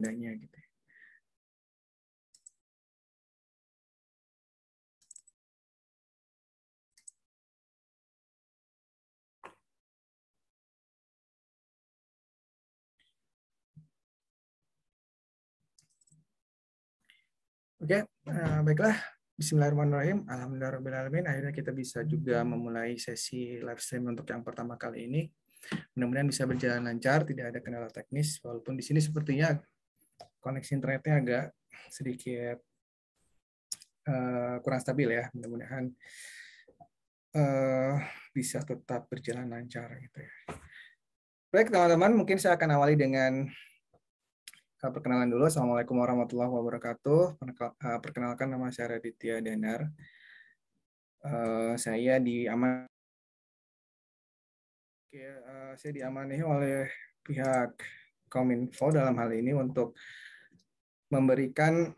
adanya gitu. Oke, baiklah. Bismillahirrahmanirrahim. Alhamdulillahirrahmanirrahim. Akhirnya kita bisa juga memulai sesi live stream untuk yang pertama kali ini. Mudah-mudahan bisa berjalan lancar, tidak ada kendala teknis. Walaupun di sini sepertinya koneksi internetnya agak sedikit kurang stabil ya. Mudah-mudahan bisa tetap berjalan lancar gitu ya. Baik teman-teman, mungkin saya akan awali dengan perkenalan dulu. Assalamualaikum warahmatullahi wabarakatuh. Perkenalkan, nama saya Raditya Danar. Saya diamanahi oleh pihak Kominfo dalam hal ini untuk memberikan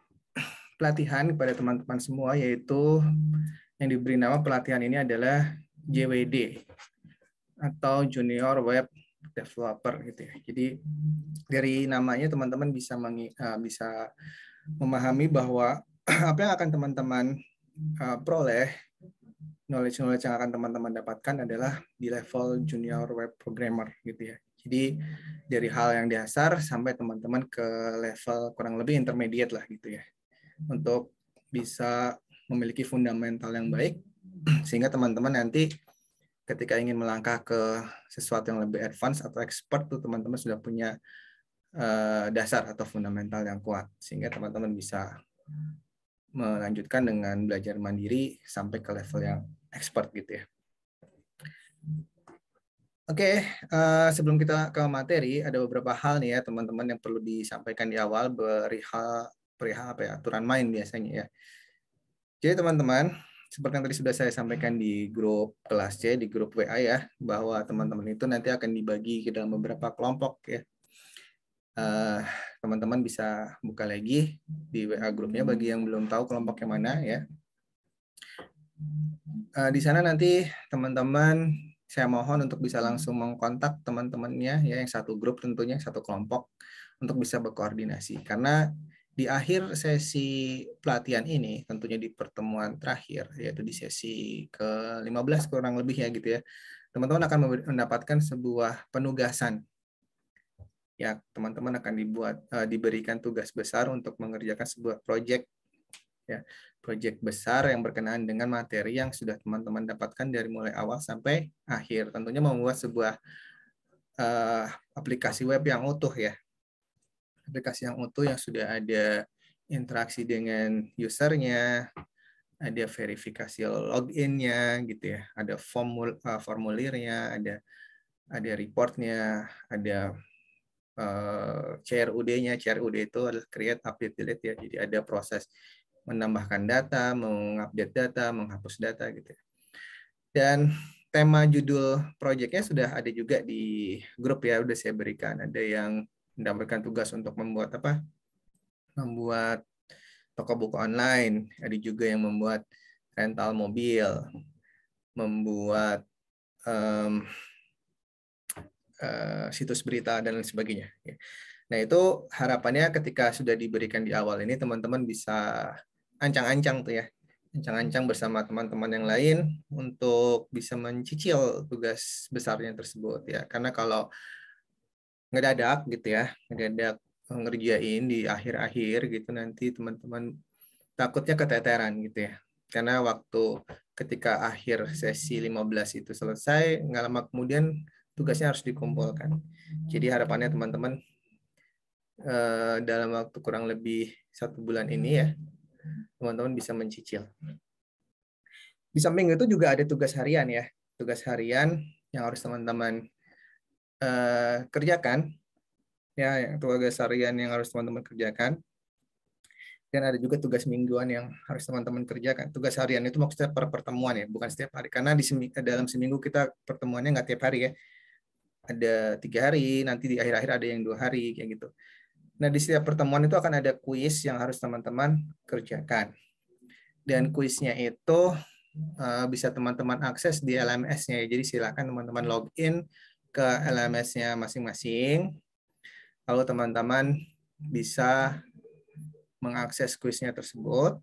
pelatihan kepada teman-teman semua, yaitu yang diberi nama pelatihan ini adalah JWD atau Junior Web Developer gitu ya. Jadi dari namanya teman-teman bisa memahami bahwa apa yang akan teman-teman peroleh, knowledge yang akan teman-teman dapatkan adalah di level Junior Web Programmer gitu ya. Jadi dari hal yang dasar sampai teman-teman ke level kurang lebih intermediate lah gitu ya. Untuk bisa memiliki fundamental yang baik sehingga teman-teman nanti ketika ingin melangkah ke sesuatu yang lebih advance atau expert tuh teman-teman sudah punya dasar atau fundamental yang kuat sehingga teman-teman bisa melanjutkan dengan belajar mandiri sampai ke level yang expert gitu ya. Oke, sebelum kita ke materi ada beberapa hal nih ya teman-teman yang perlu disampaikan di awal perihal aturan main biasanya ya. Jadi teman-teman, seperti yang tadi sudah saya sampaikan di grup kelas C, di grup WA ya, bahwa teman-teman itu nanti akan dibagi ke dalam beberapa kelompok ya. Teman-teman bisa buka lagi di WA grupnya bagi yang belum tahu kelompok yang mana ya. Di sana nanti teman-teman saya mohon untuk bisa langsung mengkontak teman-temannya ya, yang satu grup tentunya, satu kelompok untuk bisa berkoordinasi. Karena di akhir sesi pelatihan ini, tentunya di pertemuan terakhir, yaitu di sesi ke-15 kurang lebih ya gitu ya, teman-teman akan mendapatkan sebuah penugasan. Ya, teman-teman akan diberikan tugas besar untuk mengerjakan sebuah proyek, ya, proyek besar yang berkenaan dengan materi yang sudah teman-teman dapatkan dari mulai awal sampai akhir. Tentunya membuat sebuah aplikasi web yang utuh ya. Aplikasi yang utuh yang sudah ada interaksi dengan usernya, ada verifikasi login-nya gitu ya, ada formulirnya, ada reportnya, ada CRUD-nya. CRUD itu adalah create, update, delete ya. Jadi ada proses menambahkan data, mengupdate data, menghapus data gitu. Dan tema judul proyeknya sudah ada juga di grup ya, udah saya berikan. Ada yang mendapatkan tugas untuk membuat membuat toko buku online, ada juga yang membuat rental mobil, membuat situs berita dan lain sebagainya. Nah itu harapannya ketika sudah diberikan di awal ini teman-teman bisa ancang-ancang tuh ya, ancang-ancang bersama teman-teman yang lain untuk bisa mencicil tugas besarnya tersebut ya. Karena kalau ngedadak gitu ya, ngedadak ngerjain di akhir-akhir gitu nanti teman-teman takutnya keteteran gitu ya. Karena waktu ketika akhir sesi 15 itu selesai, nggak lama kemudian tugasnya harus dikumpulkan. Jadi harapannya teman-teman dalam waktu kurang lebih 1 bulan ini ya, teman-teman bisa mencicil. Di samping itu juga ada tugas harian ya, tugas harian yang harus teman-teman kerjakan ya, tugas harian yang harus teman-teman kerjakan. Dan ada juga tugas mingguan yang harus teman-teman kerjakan. Tugas harian itu maksudnya per pertemuan ya, bukan setiap hari. Karena dalam seminggu kita pertemuannya nggak tiap hari ya. Ada 3 hari, nanti di akhir-akhir ada yang 2 hari kayak gitu. Nah di setiap pertemuan itu akan ada kuis yang harus teman-teman kerjakan. Dan kuisnya itu bisa teman-teman akses di LMS-nya. Jadi silakan teman-teman login ke LMS-nya masing-masing. Lalu teman-teman bisa mengakses kuisnya tersebut.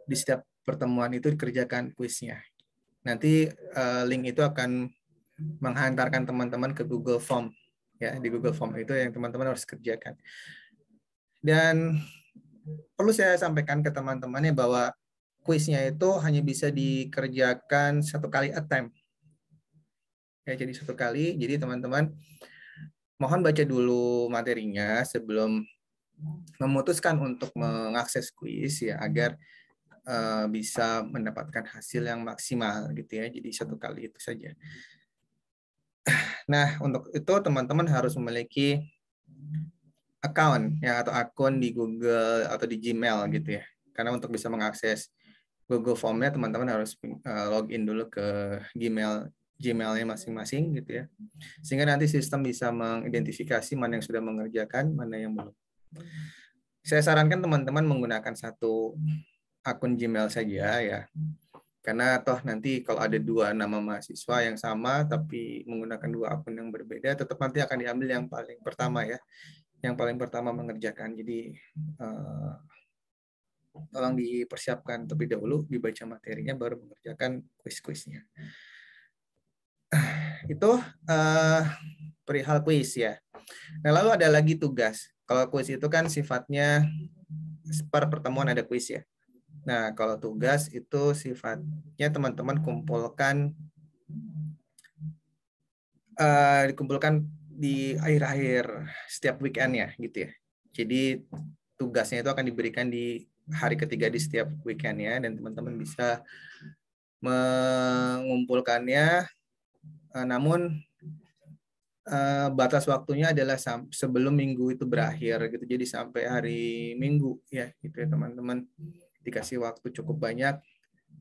Di setiap pertemuan itu dikerjakan kuisnya. Nanti link itu akan menghantarkan teman-teman ke Google Form. Ya, di Google Form itu yang teman-teman harus kerjakan. Dan perlu saya sampaikan ke teman-temannya bahwa kuisnya itu hanya bisa dikerjakan 1 kali attempt. Ya, jadi 1 kali. Jadi teman-teman mohon baca dulu materinya sebelum memutuskan untuk mengakses kuis ya, agar bisa mendapatkan hasil yang maksimal gitu ya. Jadi 1 kali itu saja. Nah, untuk itu teman-teman harus memiliki account ya, atau akun di Google atau di Gmail gitu ya. Karena untuk bisa mengakses Google Form-nya teman-teman harus login dulu ke Gmail-nya masing-masing gitu ya. Sehingga nanti sistem bisa mengidentifikasi mana yang sudah mengerjakan, mana yang belum. Saya sarankan teman-teman menggunakan 1 akun Gmail saja ya. Karena toh nanti kalau ada 2 nama mahasiswa yang sama tapi menggunakan 2 akun yang berbeda, tetap nanti akan diambil yang paling pertama ya. Yang paling pertama mengerjakan. Jadi tolong dipersiapkan terlebih dahulu, dibaca materinya baru mengerjakan kuis-kuisnya. Itu perihal kuis ya. Nah, lalu ada lagi tugas. Kalau kuis itu kan sifatnya per pertemuan ada kuis ya. Nah, kalau tugas itu sifatnya teman-teman dikumpulkan di akhir-akhir setiap weekend ya gitu ya. Jadi tugasnya itu akan diberikan di hari ketiga di setiap weekend ya, dan teman-teman bisa mengumpulkannya. Namun batas waktunya adalah sebelum minggu itu berakhir gitu. Jadi sampai hari Minggu ya gitu ya teman-teman. Dikasih waktu cukup banyak.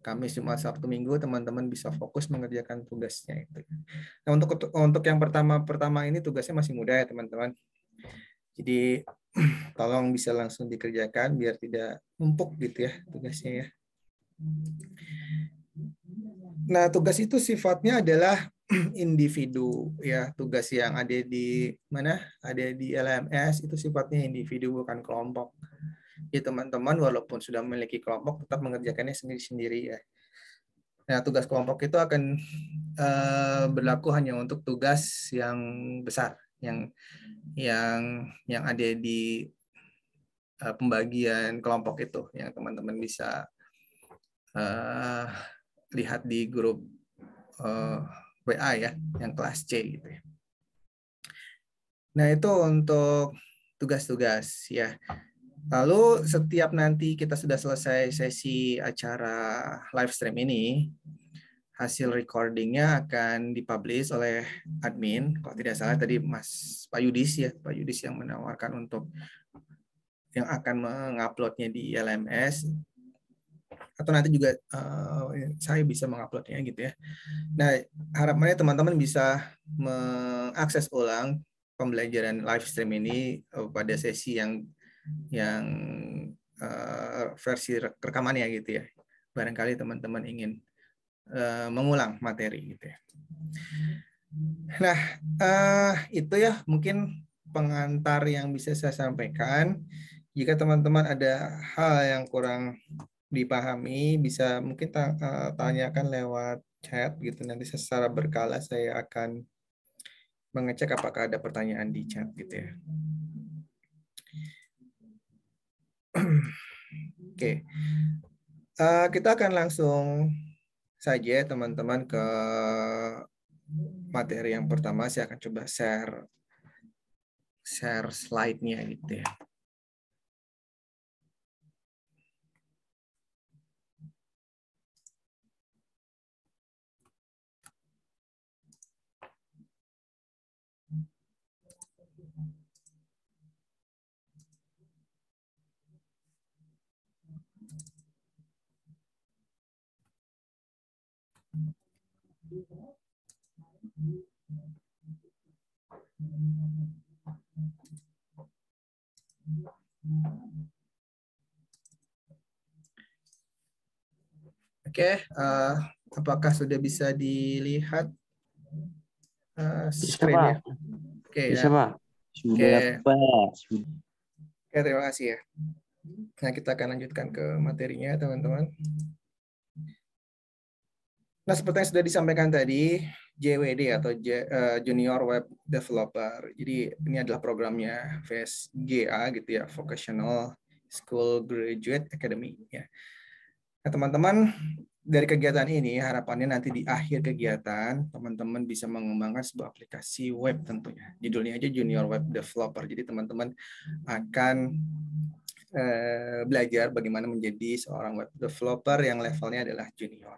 Kamis, Jumat, Sabtu, Minggu teman-teman bisa fokus mengerjakan tugasnya itu. Nah, untuk yang pertama ini tugasnya masih mudah ya teman-teman. Jadi tolong bisa langsung dikerjakan biar tidak numpuk gitu ya tugasnya ya. Nah, tugas itu sifatnya adalah individu ya. Tugas yang ada di mana? Ada di LMS itu sifatnya individu bukan kelompok. Ya teman-teman walaupun sudah memiliki kelompok tetap mengerjakannya sendiri-sendiri ya. Nah, tugas kelompok itu akan berlaku hanya untuk tugas yang besar, yang ada di pembagian kelompok itu, yang teman-teman bisa lihat di grup WA ya, yang kelas C gitu ya. Nah, itu untuk tugas-tugas ya. Lalu setiap nanti kita sudah selesai sesi acara live stream ini, hasil recordingnya akan dipublish oleh admin. Kalau tidak salah tadi Pak Yudis yang menawarkan untuk yang akan menguploadnya di LMS, atau nanti juga saya bisa menguploadnya gitu ya. Nah, harapannya teman-teman bisa mengakses ulang pembelajaran live stream ini pada sesi yang versi rekamannya gitu ya. Barangkali teman-teman ingin mengulang materi gitu ya. Nah, itu ya mungkin pengantar yang bisa saya sampaikan. Jika teman-teman ada hal yang kurang dipahami, bisa mungkin tanyakan lewat chat gitu. Nanti secara berkala saya akan mengecek apakah ada pertanyaan di chat gitu ya. Oke, kita akan langsung saja teman-teman ke materi yang pertama. Saya akan coba share slide-nya gitu ya. Oke, apakah sudah bisa dilihat Bisa, screen-nya? Pak. Oke, Bisa, ya. Pak. Sudah, Oke. Pak. Sudah. Oke, terima kasih ya. Nah, kita akan lanjutkan ke materinya, teman-teman. Nah, seperti yang sudah disampaikan tadi, JWD atau Junior Web Developer. Jadi ini adalah programnya VSGA gitu ya, Vocational School Graduate Academy ya. Nah, teman-teman, dari kegiatan ini harapannya nanti di akhir kegiatan teman-teman bisa mengembangkan sebuah aplikasi web tentunya. Judulnya aja Junior Web Developer. Jadi teman-teman akan belajar bagaimana menjadi seorang web developer yang levelnya adalah junior.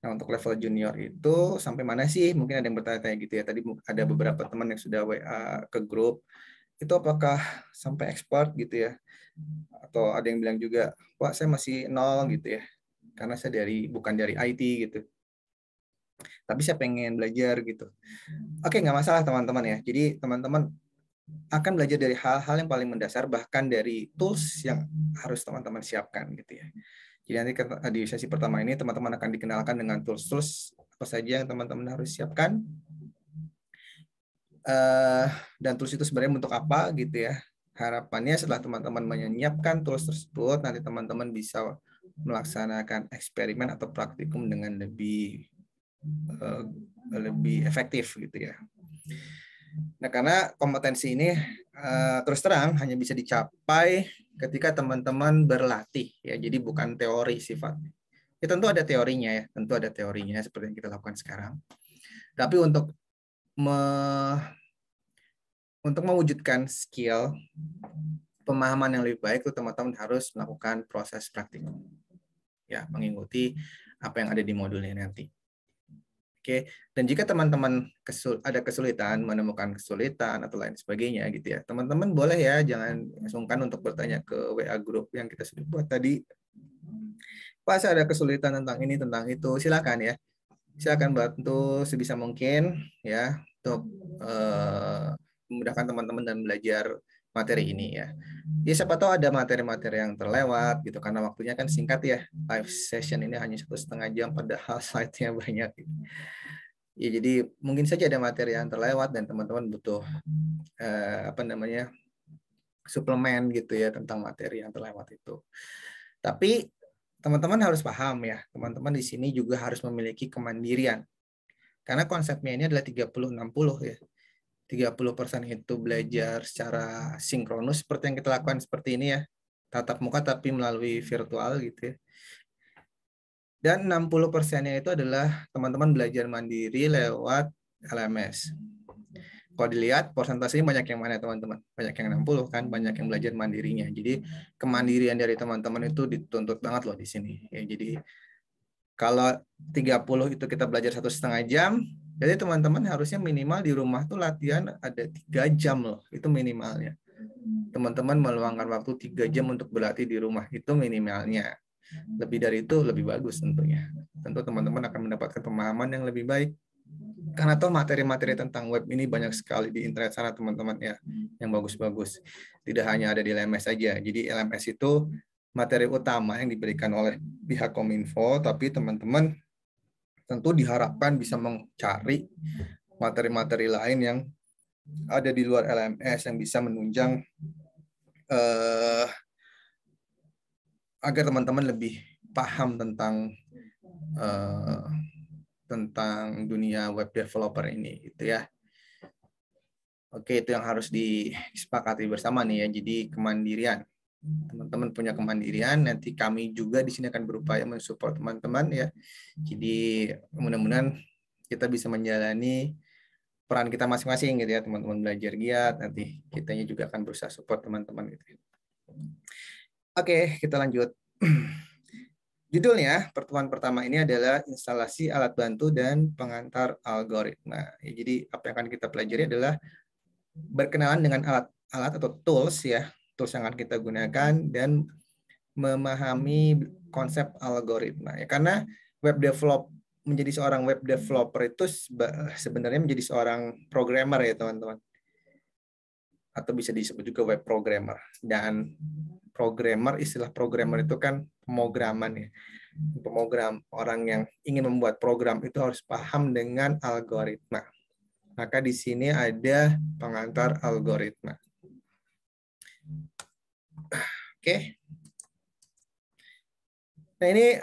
Nah, untuk level junior itu sampai mana sih? Mungkin ada yang bertanya-tanya gitu ya. Tadi ada beberapa teman yang sudah WA ke grup. Itu apakah sampai expert gitu ya? Atau ada yang bilang juga, Pak, saya masih nol gitu ya. Karena saya bukan dari IT gitu. Tapi saya pengen belajar gitu. Oke, nggak masalah teman-teman ya. Jadi teman-teman akan belajar dari hal-hal yang paling mendasar, bahkan dari tools yang harus teman-teman siapkan gitu ya. Jadi nanti di sesi pertama ini teman-teman akan dikenalkan dengan tools-tools apa saja yang teman-teman harus siapkan. Dan tools itu sebenarnya untuk apa gitu ya. Harapannya setelah teman-teman menyiapkan tools tersebut, nanti teman-teman bisa melaksanakan eksperimen atau praktikum dengan lebih efektif gitu ya. Nah, karena kompetensi ini terus terang hanya bisa dicapai ketika teman-teman berlatih ya. Jadi bukan teori sifatnya. Ya, tentu ada teorinya ya, tentu ada teorinya seperti yang kita lakukan sekarang. Tapi untuk mewujudkan skill pemahaman yang lebih baik, itu teman-teman harus melakukan proses praktikum. Ya, mengikuti apa yang ada di modulnya nanti. Oke, dan jika teman-teman ada kesulitan, menemukan kesulitan atau lain sebagainya gitu ya, teman-teman boleh ya, jangan sungkan untuk bertanya ke WA group yang kita sudah buat tadi. Pak, saya ada kesulitan tentang ini, tentang itu, silakan ya. Silakan bantu sebisa mungkin ya untuk memudahkan teman-teman dan belajar materi ini ya. Ya siapa tahu ada materi-materi yang terlewat gitu karena waktunya kan singkat ya. Live session ini hanya 1,5 jam padahal slide-nya banyak. Ya jadi mungkin saja ada materi yang terlewat dan teman-teman butuh suplemen gitu ya tentang materi yang terlewat itu. Tapi teman-teman harus paham ya, teman-teman di sini juga harus memiliki kemandirian. Karena konsepnya ini adalah 30-60 ya. 30% itu belajar secara sinkronus seperti yang kita lakukan seperti ini ya. Tatap muka tapi melalui virtual gitu ya. Dan 60%-nya itu adalah teman-teman belajar mandiri lewat LMS. Kalau dilihat persentasenya banyak yang mana teman-teman? Banyak yang 60 kan, banyak yang belajar mandirinya. Jadi kemandirian dari teman-teman itu dituntut banget loh di sini. Ya, jadi kalau 30 itu kita belajar 1,5 jam, jadi teman-teman harusnya minimal di rumah tuh latihan ada 3 jam loh, itu minimalnya. Teman-teman meluangkan waktu 3 jam untuk berlatih di rumah, itu minimalnya. Lebih dari itu lebih bagus tentunya. Tentu teman-teman akan mendapatkan pemahaman yang lebih baik. Karena toh materi-materi tentang web ini banyak sekali di internet sana teman-teman ya, yang bagus-bagus. Tidak hanya ada di LMS saja. Jadi LMS itu materi utama yang diberikan oleh pihak Kominfo, tapi teman-teman tentu diharapkan bisa mencari materi-materi lain yang ada di luar LMS yang bisa menunjang agar teman-teman lebih paham tentang dunia web developer ini gitu ya. Oke, itu yang harus disepakati bersama nih ya. Jadi kemandirian. Teman-teman punya kemandirian, nanti kami juga di sini akan berupaya mensupport teman-teman ya. Jadi mudah-mudahan kita bisa menjalani peran kita masing-masing gitu ya, teman-teman belajar giat, nanti kitanya juga akan berusaha support teman-teman gitu. Oke, kita lanjut. Judulnya pertemuan pertama ini adalah instalasi alat bantu dan pengantar algoritma. Ya, jadi apa yang akan kita pelajari adalah berkenalan dengan alat-alat atau tools ya, tools yang akan kita gunakan dan memahami konsep algoritma ya. Karena menjadi seorang web developer itu sebenarnya menjadi seorang programmer ya teman-teman, atau bisa disebut juga web programmer. Dan istilah programmer itu kan pemrograman ya. Orang yang ingin membuat program itu harus paham dengan algoritma. maka di sini ada pengantar algoritma. Oke. Nah, ini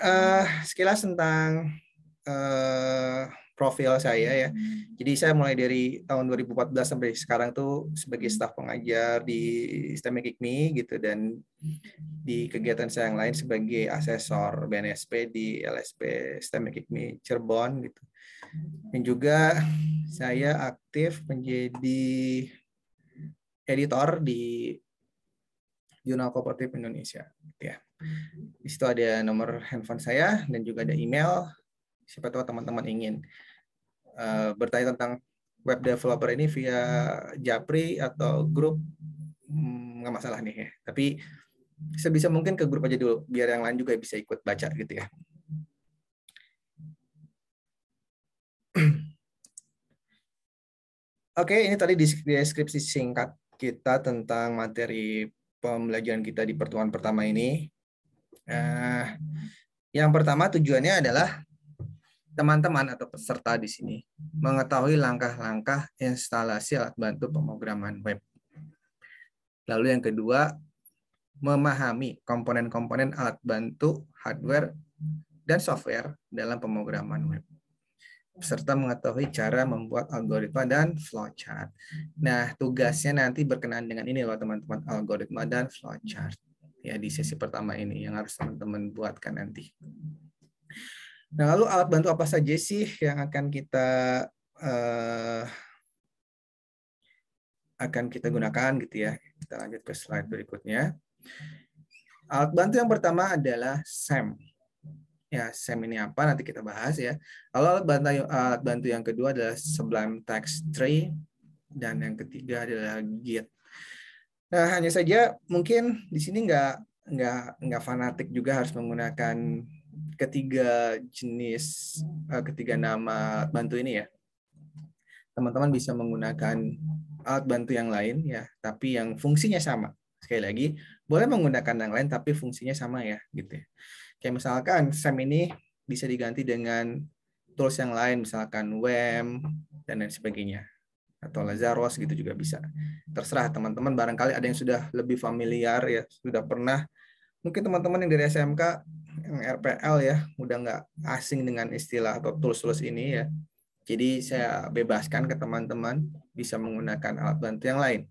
sekilas tentang profil saya ya. Jadi saya mulai dari tahun 2014 sampai sekarang tuh sebagai staf pengajar di STEMIC IKMI gitu, dan di kegiatan saya yang lain sebagai asesor BNSP di LSP STEMIC IKMI Cirebon gitu. Dan juga saya aktif menjadi editor di Jurnal Kooperatif Indonesia gitu ya. Di situ ada nomor handphone saya dan juga ada email. Siapa tahu teman-teman ingin bertanya tentang web developer ini via Japri atau grup, nggak masalah nih ya. Tapi sebisa mungkin ke grup aja dulu, biar yang lain juga bisa ikut baca gitu ya. Oke, ini tadi deskripsi singkat kita tentang materi pembelajaran kita di pertemuan pertama ini. Yang pertama tujuannya adalah teman-teman atau peserta di sini mengetahui langkah-langkah instalasi alat bantu pemrograman web. Lalu yang kedua, memahami komponen-komponen alat bantu hardware dan software dalam pemrograman web. Peserta mengetahui cara membuat algoritma dan flowchart. Nah, tugasnya nanti berkenaan dengan ini loh teman-teman, algoritma dan flowchart. Ya, di sesi pertama ini yang harus teman-teman buatkan nanti. Nah, lalu alat bantu apa saja sih yang akan kita gunakan gitu ya. Kita lanjut ke slide berikutnya. Alat bantu yang pertama adalah SAM. Ya, SAM ini apa nanti kita bahas ya. Lalu alat bantu yang kedua adalah Sublime Text Tree, dan yang ketiga adalah Git. Nah, hanya saja mungkin di sini nggak fanatik juga harus menggunakan ketiga nama alat bantu ini ya. Teman-teman bisa menggunakan alat bantu yang lain ya, tapi yang fungsinya sama. Sekali lagi, boleh menggunakan yang lain tapi fungsinya sama ya, gitu ya. Kayak misalkan SAM ini bisa diganti dengan tools yang lain, misalkan WEM dan lain sebagainya, atau Lazarus gitu juga bisa. Terserah teman-teman, barangkali ada yang sudah lebih familiar ya, sudah pernah. Mungkin teman-teman yang dari SMK, yang RPL ya, udah nggak asing dengan istilah atau tools-tools ini ya. Jadi saya bebaskan ke teman-teman bisa menggunakan alat bantu yang lain,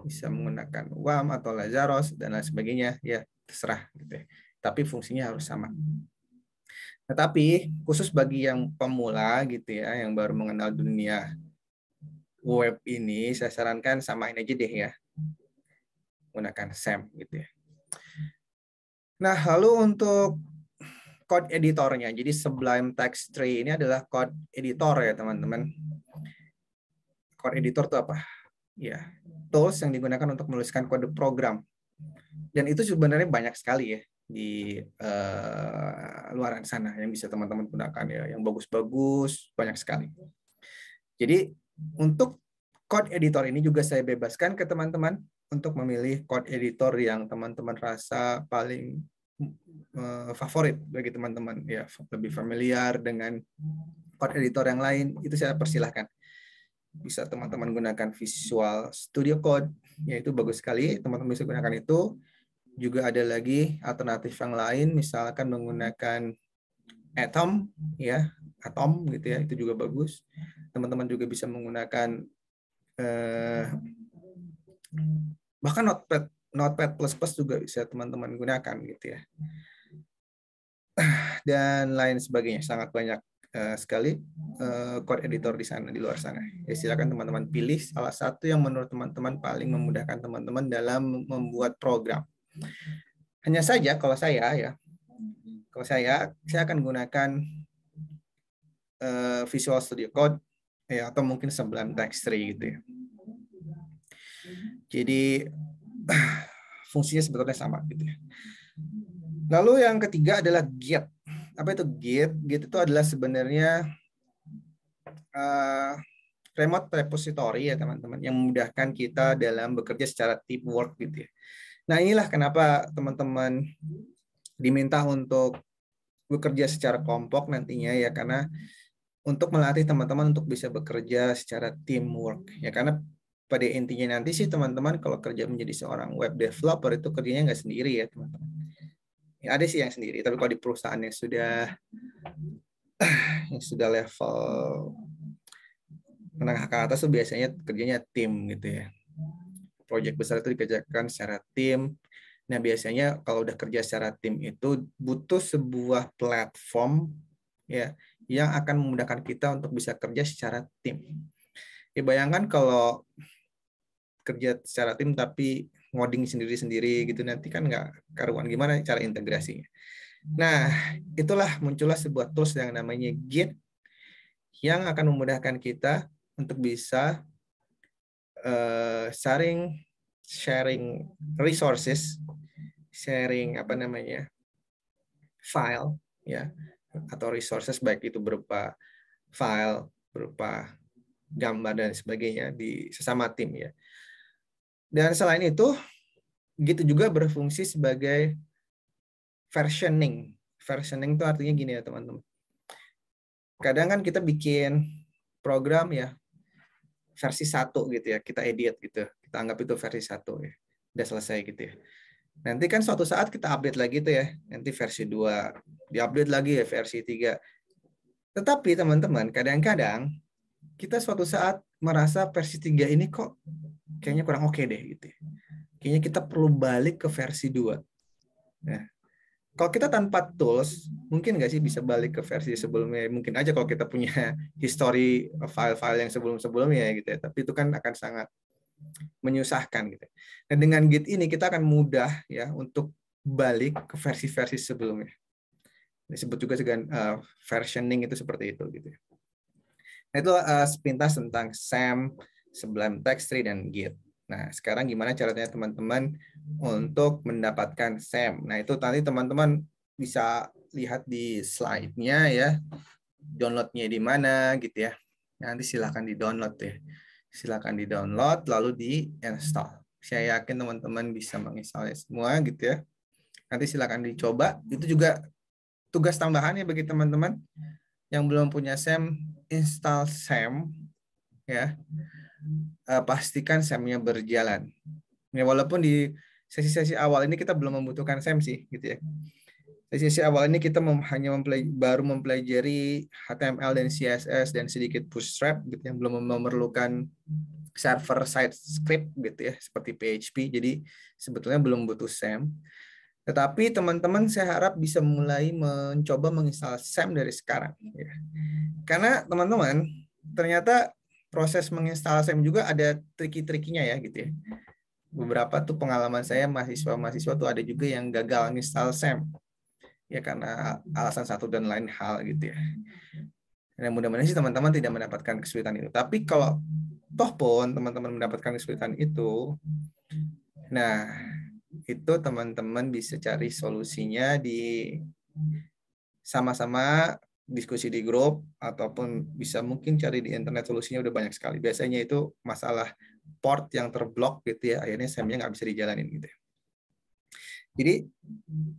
bisa menggunakan WAM atau Lazarus dan lain sebagainya ya, terserah gitu ya. Tapi fungsinya harus sama. Tetapi khusus bagi yang pemula gitu ya, yang baru mengenal dunia web ini, saya sarankan samain aja deh ya, menggunakan SAM gitu ya. Nah, lalu untuk code editornya, jadi Sublime Text Tree ini adalah code editor ya teman-teman. Code editor itu apa? Ya, tools yang digunakan untuk menuliskan kode program. Dan itu sebenarnya banyak sekali ya di luaran sana yang bisa teman-teman gunakan ya, yang bagus-bagus banyak sekali. Jadi untuk code editor ini juga saya bebaskan ke teman-teman untuk memilih code editor yang teman-teman rasa paling favorit bagi teman-teman ya, lebih familiar dengan code editor yang lain, itu saya persilahkan. Bisa teman-teman gunakan Visual Studio Code, yaitu bagus sekali, teman-teman bisa gunakan itu. Juga ada lagi alternatif yang lain, misalkan menggunakan Atom ya, Atom gitu ya, itu juga bagus. Teman-teman juga bisa menggunakan bahkan Notepad++ juga bisa teman-teman gunakan gitu ya. Dan lain sebagainya, sangat banyak sekali code editor di sana, di luar sana. Ya, silakan teman-teman pilih salah satu yang menurut teman-teman paling memudahkan teman-teman dalam membuat program. Hanya saja kalau saya akan gunakan Visual Studio Code ya, atau mungkin Sublime Text Tree gitu ya. Jadi fungsinya sebetulnya sama gitu ya. Lalu yang ketiga adalah Git. Apa itu Git? Git itu adalah sebenarnya remote repository ya teman-teman, yang memudahkan kita dalam bekerja secara teamwork gitu ya. Nah, inilah kenapa teman-teman diminta untuk bekerja secara kelompok nantinya ya, karena untuk melatih teman-teman untuk bisa bekerja secara teamwork ya, karena pada intinya nanti sih teman-teman kalau kerja menjadi seorang web developer itu kerjanya nggak sendiri ya teman-teman. Ya, ada sih yang sendiri, tapi kalau di perusahaan yang sudah level menengah ke atas tuh biasanya kerjanya tim gitu ya. Proyek besar itu dikerjakan secara tim. Nah, biasanya kalau udah kerja secara tim itu butuh sebuah platform ya yang akan memudahkan kita untuk bisa kerja secara tim. Ya, bayangkan kalau kerja secara tim tapi ngoding sendiri-sendiri gitu, nanti kan nggak karuan, gimana cara integrasinya. Nah, itulah muncullah sebuah tools yang namanya Git yang akan memudahkan kita untuk bisa sharing resources, sharing file ya, atau resources baik itu berupa file, berupa gambar dan sebagainya di sesama tim ya. Dan selain itu, Git juga berfungsi sebagai versioning. Versioning itu artinya gini ya teman-teman. Kadang kan kita bikin program ya versi 1 gitu ya, kita edit gitu. Kita anggap itu versi 1 ya. Udah selesai gitu ya. Nanti kan suatu saat kita update lagi tuh ya. Nanti versi 2, diupdate lagi ya versi 3. Tetapi teman-teman, kadang-kadang kita suatu saat merasa versi 3 ini kok kayaknya kurang oke deh gitu ya. Kayaknya kita perlu balik ke versi 2. Nah, kalau kita tanpa tools, mungkin nggak sih bisa balik ke versi sebelumnya? Mungkin aja kalau kita punya history file-file yang sebelum-sebelumnya gitu ya. Tapi itu kan akan sangat menyusahkan gitu. Nah, dengan Git ini kita akan mudah ya untuk balik ke versi-versi sebelumnya. Disebut juga dengan versioning itu seperti itu gitu. Nah, itu sepintas tentang SAM, Sublime Text Tree dan Git. Nah, sekarang gimana caranya teman-teman untuk mendapatkan SAM? Nah, itu nanti teman-teman bisa lihat di slide-nya ya. Download-nya di mana gitu ya. Nanti silakan di-download ya. Silakan di-download lalu di-install. Saya yakin teman-teman bisa menginstalnya semua gitu ya. Nanti silakan dicoba. Itu juga tugas tambahannya bagi teman-teman yang belum punya SAM, install SAM ya. Pastikan SAM-nya berjalan. Ya, walaupun di sesi-sesi awal ini kita belum membutuhkan SAM sih gitu ya. Sesi awal ini kita hanya baru mempelajari HTML dan CSS dan sedikit Bootstrap gitu yang belum memerlukan server side script gitu ya seperti PHP. Jadi sebetulnya belum butuh SAM. Tetapi teman-teman saya harap bisa mulai mencoba menginstal SAM dari sekarang ya. Karena teman-teman ternyata proses menginstal SAM juga ada triki-trikinya ya gitu ya. Beberapa tuh pengalaman saya mahasiswa-mahasiswa tuh ada juga yang gagal menginstal SAM ya karena alasan satu dan lain hal gitu ya. Dan mudah-mudahan sih teman-teman tidak mendapatkan kesulitan itu. Tapi kalau toh pun teman-teman mendapatkan kesulitan itu, nah itu teman-teman bisa cari solusinya di sama-sama diskusi di grup ataupun bisa mungkin cari di internet, solusinya udah banyak sekali. Biasanya itu masalah port yang terblok gitu ya, akhirnya SAM-nya nggak bisa dijalanin gitu ya. Jadi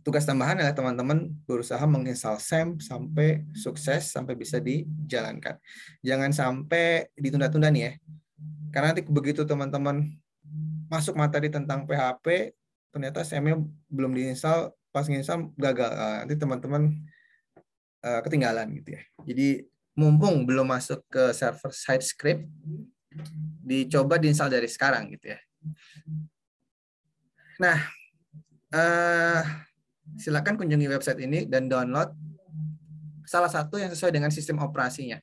tugas tambahan adalah teman-teman berusaha menginstal SAM sampai sukses, sampai bisa dijalankan. Jangan sampai ditunda-tunda nih ya. Karena nanti begitu teman-teman masuk materi tentang PHP, ternyata SAM-nya belum diinstal, pas nginstal gagal. Nanti teman-teman ketinggalan gitu ya. Jadi mumpung belum masuk ke server side script, dicoba diinstal dari sekarang gitu ya. Nah, silakan kunjungi website ini dan download salah satu yang sesuai dengan sistem operasinya.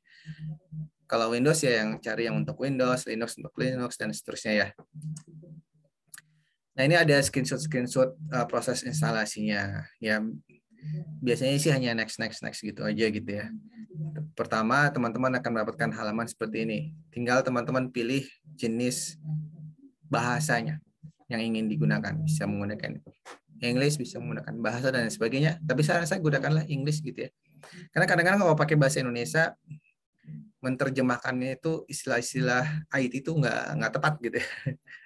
Kalau Windows ya yang cari yang untuk Windows, Linux untuk Linux, dan seterusnya ya. Nah, ini ada screenshot proses instalasinya. Ya, biasanya sih hanya next gitu aja gitu ya. Pertama, teman-teman akan mendapatkan halaman seperti ini. Tinggal teman-teman pilih jenis bahasanya yang ingin digunakan. Bisa menggunakan English, bisa menggunakan bahasa dan sebagainya. Tapi saran saya gunakanlah English gitu ya. Karena kadang-kadang kalau pakai bahasa Indonesia, menerjemahkannya itu istilah-istilah IT itu nggak tepat gitu ya.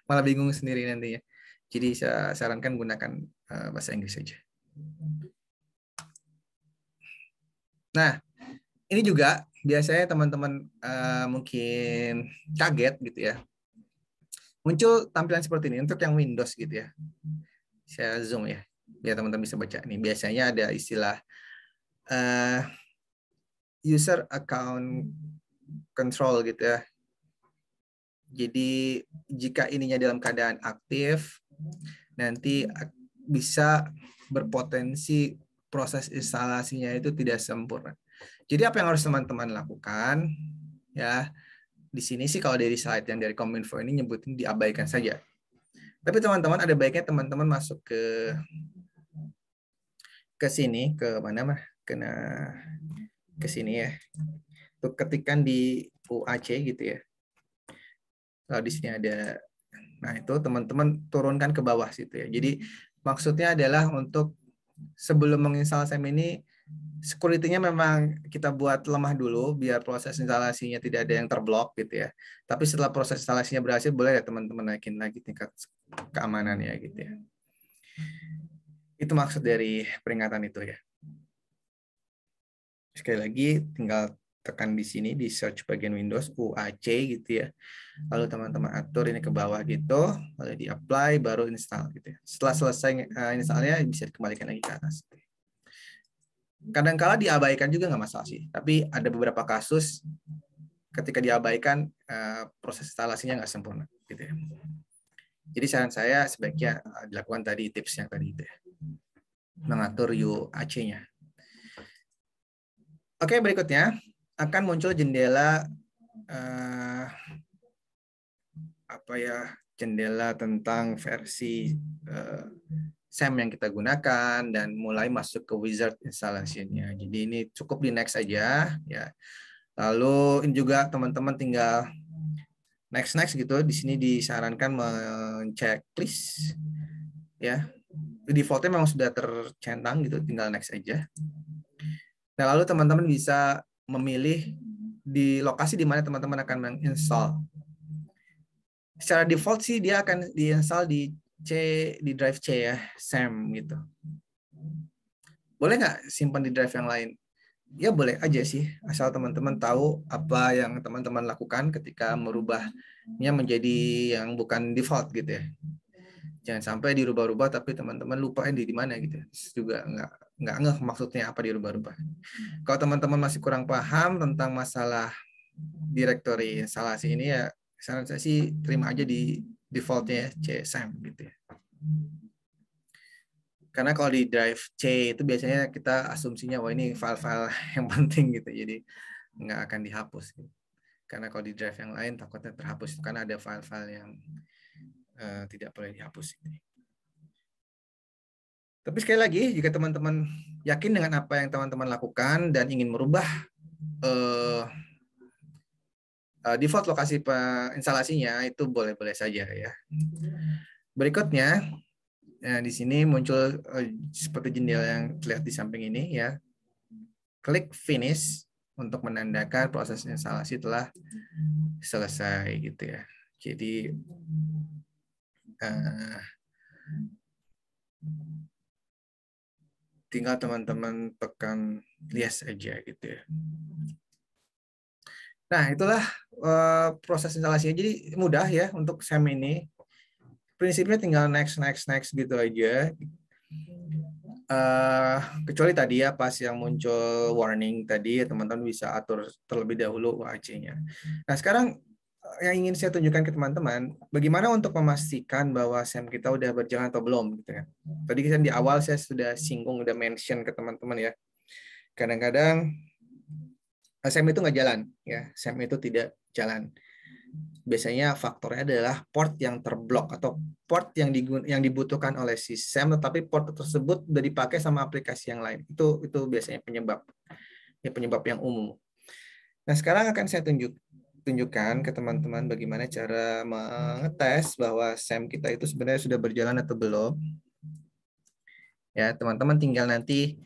Malah bingung sendiri nantinya. Jadi saya sarankan gunakan bahasa Inggris saja. Nah, Ini juga biasanya teman-teman mungkin kaget gitu ya. Muncul tampilan seperti ini untuk yang Windows gitu ya. Saya zoom ya, biar teman-teman bisa baca. Nih biasanya ada istilah user account control gitu ya. Jadi jika ininya dalam keadaan aktif, nanti bisa berpotensi proses instalasinya itu tidak sempurna. Jadi apa yang harus teman-teman lakukan? Ya, di sini sih kalau dari slide yang dari Kominfo ini nyebutin diabaikan saja. Tapi teman-teman ada baiknya teman-teman masuk ke sini, ke mana mah? Ke sini ya. Untuk ketikkan di UAC gitu ya. Kalau di sini ada, nah itu teman-teman turunkan ke bawah situ ya. Jadi maksudnya adalah untuk sebelum menginstal SEM ini, security-nya memang kita buat lemah dulu biar proses instalasinya tidak ada yang terblok gitu ya. Tapi setelah proses instalasinya berhasil, boleh ya teman-teman naikin lagi tingkat keamanannya gitu ya. Itu maksud dari peringatan itu ya. Sekali lagi tinggal tekan di sini di search bagian Windows UAC gitu ya. Lalu teman-teman atur ini ke bawah gitu, lalu di apply baru install gitu ya. Setelah selesai installnya bisa dikembalikan lagi ke atas. Kadang-kala diabaikan juga nggak masalah sih, tapi ada beberapa kasus ketika diabaikan proses instalasinya nggak sempurna gitu ya. Jadi saran saya sebaiknya dilakukan tadi tipsnya tadi itu ya. Mengatur UAC-nya. Oke, berikutnya akan muncul jendela jendela tentang versi SEM yang kita gunakan dan mulai masuk ke wizard installation-nya. Jadi ini cukup di next aja ya. Lalu ini juga teman-teman tinggal next gitu. Di sini disarankan mencek list ya. Defaultnya memang sudah tercentang gitu, tinggal next aja. Nah, lalu teman-teman bisa memilih di lokasi di mana teman-teman akan menginstall. Secara default sih dia akan diinstal di drive C ya, SEM gitu. Boleh nggak simpan di drive yang lain? Ya boleh aja sih, asal teman-teman tahu apa yang teman-teman lakukan ketika merubahnya menjadi yang bukan default gitu ya. Jangan sampai dirubah-rubah tapi teman-teman lupa di mana gitu. Juga nggak ngeh maksudnya apa dirubah-rubah. Kalau teman-teman masih kurang paham tentang masalah direktori instalasi ini ya, saran saya sih terima aja di defaultnya CSM gitu ya. Karena kalau di drive C itu biasanya kita asumsinya wah ini file-file yang penting gitu, jadi nggak akan dihapus. Gitu. Karena kalau di drive yang lain takutnya terhapus karena ada file-file yang tidak boleh dihapus. Gitu. Tapi sekali lagi, jika teman-teman yakin dengan apa yang teman-teman lakukan dan ingin merubah default lokasi instalasinya, itu boleh-boleh saja ya. Berikutnya, di sini muncul seperti jendela yang terlihat di samping ini ya. Klik finish untuk menandakan proses instalasi telah selesai gitu ya. Jadi tinggal teman-teman tekan yes aja gitu ya. Nah, itulah proses instalasinya. Jadi mudah ya untuk SEM ini. Prinsipnya tinggal next gitu aja. Kecuali tadi ya pas yang muncul warning tadi teman-teman bisa atur terlebih dahulu UAC-nya. Nah, sekarang yang ingin saya tunjukkan ke teman-teman, bagaimana untuk memastikan bahwa SEM kita udah berjalan atau belum gitu kan. Tadi kan di awal saya sudah singgung, udah mention ke teman-teman ya. Kadang-kadang SEM itu nggak jalan ya, SEM itu tidak jalan. Biasanya faktornya adalah port yang terblok atau port yang dibutuhkan oleh si SEM, tetapi port tersebut sudah dipakai sama aplikasi yang lain. Itu biasanya penyebab yang umum. Nah, sekarang akan saya tunjukkan ke teman-teman bagaimana cara mengetes bahwa SEM kita itu sebenarnya sudah berjalan atau belum. Ya, teman-teman tinggal nanti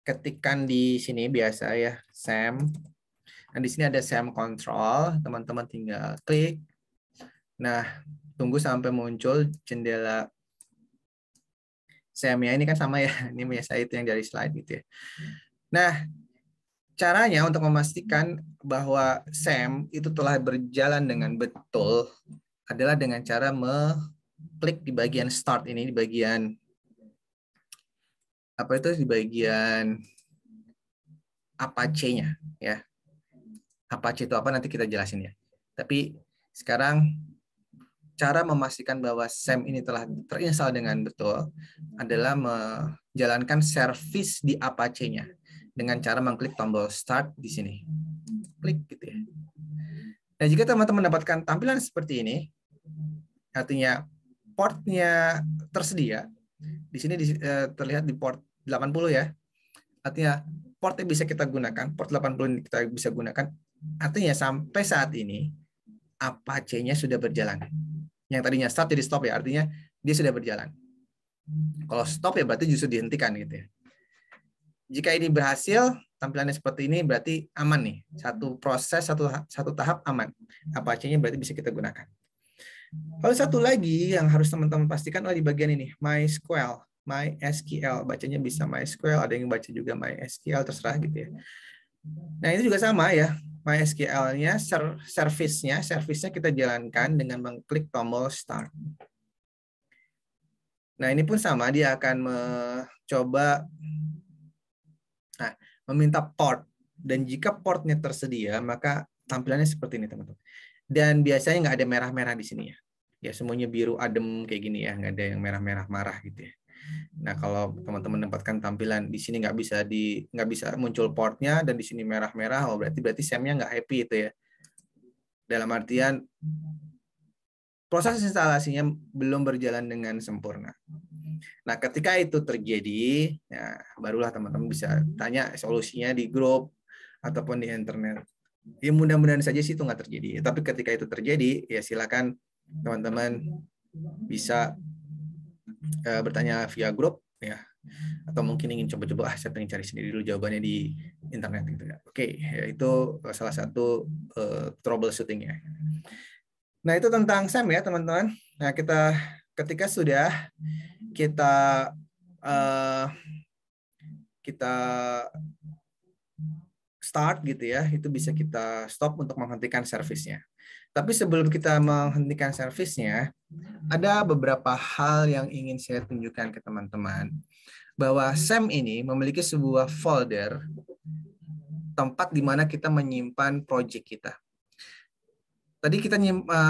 ketikkan di sini biasa ya, SEM. Nah, di sini ada SEM control, teman-teman tinggal klik. Nah, tunggu sampai muncul jendela SEM-nya ini kan sama ya, ini biasa itu yang dari slide gitu ya. Nah, caranya untuk memastikan bahwa SAM itu telah berjalan dengan betul adalah dengan cara mengklik di bagian start ini, di bagian apa itu, di bagian Apache-nya ya. Apache itu apa nanti kita jelasin ya. Tapi sekarang cara memastikan bahwa SAM ini telah terinstall dengan betul adalah menjalankan service di Apache-nya dengan cara mengklik tombol start di sini. Klik gitu ya. Nah, jika teman-teman mendapatkan tampilan seperti ini, artinya portnya tersedia. Di sini terlihat di port 80 ya. Artinya portnya bisa kita gunakan, port 80 ini kita bisa gunakan. Artinya sampai saat ini Apache-nya sudah berjalan. Yang tadinya start jadi stop ya, artinya dia sudah berjalan. Kalau stop ya berarti justru dihentikan gitu ya. Jika ini berhasil, tampilannya seperti ini berarti aman nih. Satu proses, satu tahap aman. Apache-nya berarti bisa kita gunakan. Lalu satu lagi yang harus teman-teman pastikan adalah di bagian ini, MySQL. Bacanya bisa MySQL, ada yang baca juga MySQL, terserah gitu ya. Nah, ini juga sama ya. MySQL-nya, service-nya kita jalankan dengan mengklik tombol start. Nah, ini pun sama, dia akan mencoba meminta port. Dan jika portnya tersedia, maka tampilannya seperti ini, teman-teman. Dan biasanya nggak ada merah-merah di sini ya. Ya, semuanya biru adem kayak gini ya, nggak ada yang merah-merah marah gitu ya. Nah, kalau teman-teman mendapatkan tampilan di sini nggak bisa muncul portnya dan di sini merah-merah, oh berarti SAM-nya nggak happy itu ya. Dalam artian proses instalasinya belum berjalan dengan sempurna. Nah, ketika itu terjadi, ya, barulah teman-teman bisa tanya solusinya di grup ataupun di internet. Ya mudah-mudahan saja sih itu nggak terjadi. Tapi ketika itu terjadi, ya silakan teman-teman bisa bertanya via grup ya, atau mungkin ingin coba-coba saya pengen cari sendiri dulu jawabannya di internet gitu ya. Oke, ya, itu salah satu troubleshooting ya. Nah, itu tentang SAM ya teman-teman. Nah, ketika sudah kita start gitu ya, itu bisa kita stop untuk menghentikan servisnya. Tapi sebelum kita menghentikan servisnya, ada beberapa hal yang ingin saya tunjukkan ke teman-teman. Bahwa SAM ini memiliki sebuah folder tempat di mana kita menyimpan project kita. Tadi kita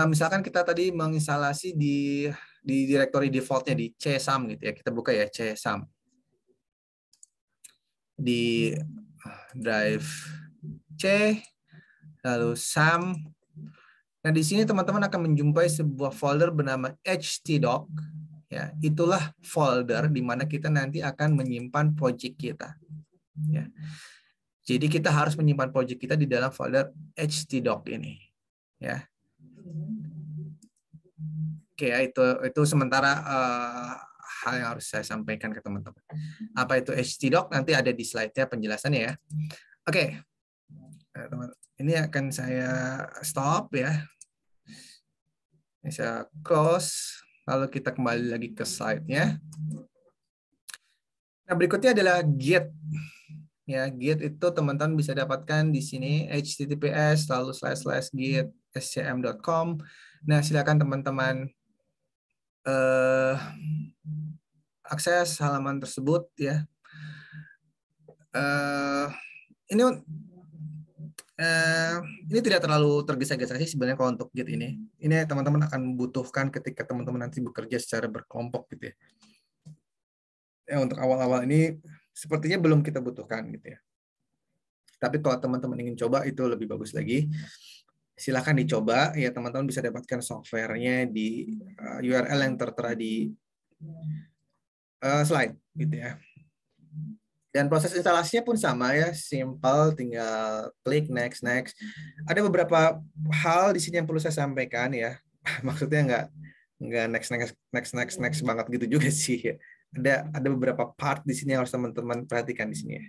misalkan kita tadi menginstalasi di directory defaultnya di csam gitu ya. Kita buka ya csam. Di drive C, lalu SAM. Nah, di sini teman-teman akan menjumpai sebuah folder bernama htdoc. Ya, itulah folder di mana kita nanti akan menyimpan project kita. Ya. Jadi kita harus menyimpan project kita di dalam folder htdoc ini. Ya. Oke, ya, itu sementara hal yang harus saya sampaikan ke teman-teman. Apa itu htdoc? Nanti ada di slide-nya penjelasannya ya. Oke. Nah, ini akan saya stop ya. Ini saya close. Lalu kita kembali lagi ke slide-nya. Nah, berikutnya adalah Git. Ya, Git itu teman-teman bisa dapatkan di sini https //git scm.com. Nah, silakan teman-teman akses halaman tersebut ya. Ini tidak terlalu tergesa-gesa sih sebenarnya kalau untuk Git ini. Ini teman-teman akan membutuhkan ketika teman-teman nanti bekerja secara berkelompok gitu ya. Ya, untuk awal-awal ini sepertinya belum kita butuhkan gitu ya. Tapi kalau teman-teman ingin coba itu lebih bagus lagi. Silahkan dicoba ya, teman-teman bisa dapatkan softwarenya di URL yang tertera di slide gitu ya. Dan proses instalasinya pun sama ya, simple, tinggal klik next. Ada beberapa hal di sini yang perlu saya sampaikan ya. Maksudnya nggak next banget gitu juga sih. Ada beberapa part di sini yang harus teman-teman perhatikan di sini ya.